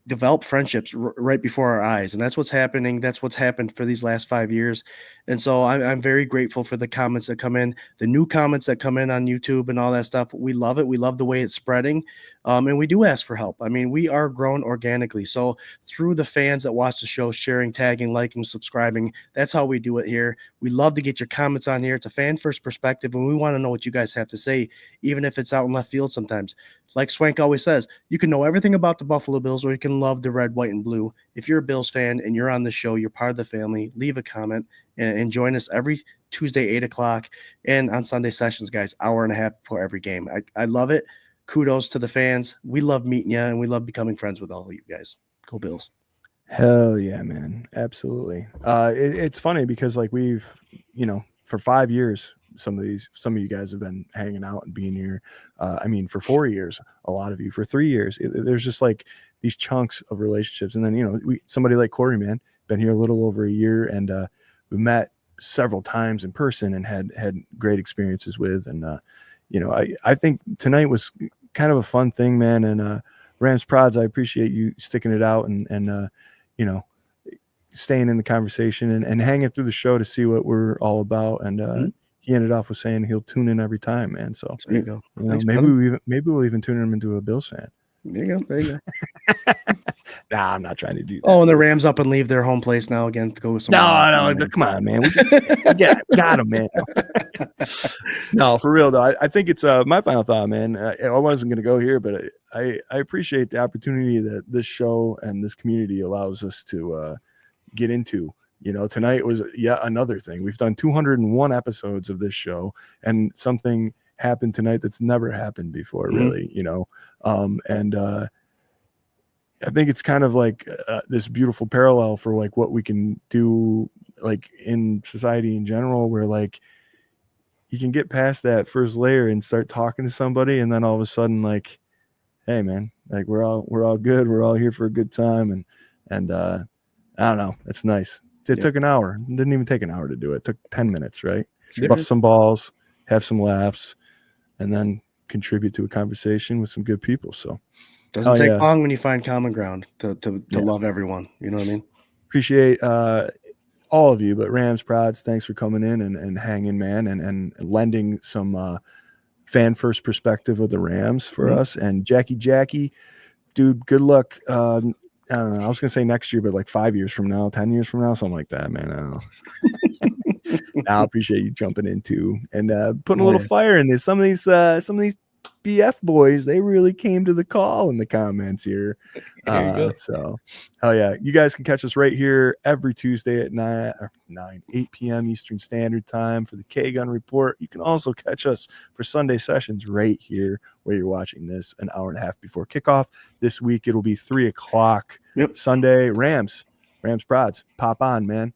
develop friendships right before our eyes. And that's what's happening. That's what's happened for these last 5 years. And so I'm very grateful for the comments that come in, the new comments that come in on YouTube and all that stuff. We love it. We love the way it's spreading. And we do ask for help. I mean, we are grown organically. So through the fans that watch the show, sharing, tagging, liking, subscribing, that's how we do it here. We love to get your comments on here. It's a fan first perspective, and we want to know what you guys have to say, even if it's out in left field sometimes. Like Swank always says, you can know everything about the Buffalo Bills, or you can love the red, white, and blue. If you're a Bills fan and you're on the show, you're part of the family, leave a comment and join us every Tuesday, 8 o'clock, and on Sunday sessions, guys, hour and a half before every game. I love it. kudos to the fans. We love meeting you, and we love becoming friends with all of you guys. Go Bills. Hell yeah, man. Absolutely. It's funny because like we've, for 5 years, some of you guys have been hanging out and being here. I mean, for 4 years, a lot of you for 3 years. There's just like these chunks of relationships. And then, somebody like Corey, man, been here a little over a year, and we met several times in person and had great experiences with. And, I think tonight was kind of a fun thing, man. And Rams Prods, I appreciate you sticking it out and staying in the conversation and hanging through the show to see what we're all about. And he ended off with saying he'll tune in every time, man. So there you go. Thanks, maybe we'll even tune him into a Bills fan. There you go. Nah, I'm not trying to do that. Oh, and the Rams up and leave their home place now again to go with some. No, come on, man. We got him, man. No, for real though. I think it's my final thought, man. I wasn't gonna go here, but I appreciate the opportunity that this show and this community allows us to get into. Tonight was yet another thing. We've done 201 episodes of this show, and something happened tonight that's never happened before, really. And I think it's kind of like this beautiful parallel for like what we can do like in society in general, where like you can get past that first layer and start talking to somebody, and then all of a sudden, like, hey man, like we're all good, we're all here for a good time, and I don't know, it's nice. It took an hour. It didn't even take an hour to do it. It took 10 minutes, right? Sure. Bust some balls, have some laughs, and then contribute to a conversation with some good people. So doesn't take long when you find common ground to love everyone. You know what I mean? Appreciate all of you, but Rams Prods, thanks for coming in and hanging, man, and lending some fan first perspective of the Rams for us. And Jackie, dude, good luck. I don't know. I was gonna say next year, but like 5 years from now, 10 years from now, something like that, man. I don't know. I appreciate you jumping into and putting a little fire in this. Some of these BF boys, they really came to the call in the comments here. So, hell yeah. You guys can catch us right here every Tuesday at 8 p.m. Eastern Standard Time for the K-Gun Report. You can also catch us for Sunday sessions right here where you're watching this an hour and a half before kickoff. This week, it'll be 3 o'clock. Sunday, Rams Prods. Pop on, man.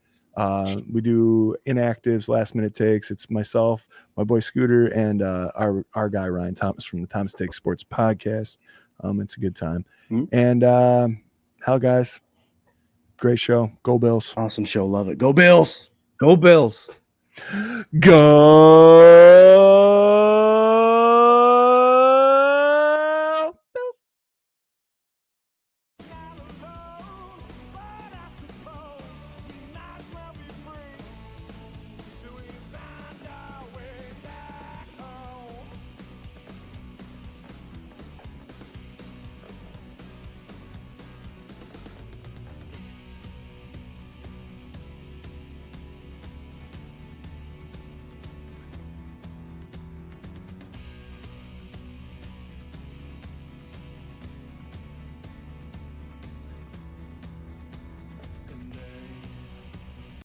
We do inactives, last minute takes. It's myself, my boy Scooter, and our guy Ryan Thomas from the Thomas Takes Sports podcast. It's a good time. And hell, guys, great show. Go Bills. Awesome show. Love it. Go Bills. Go Bills. Go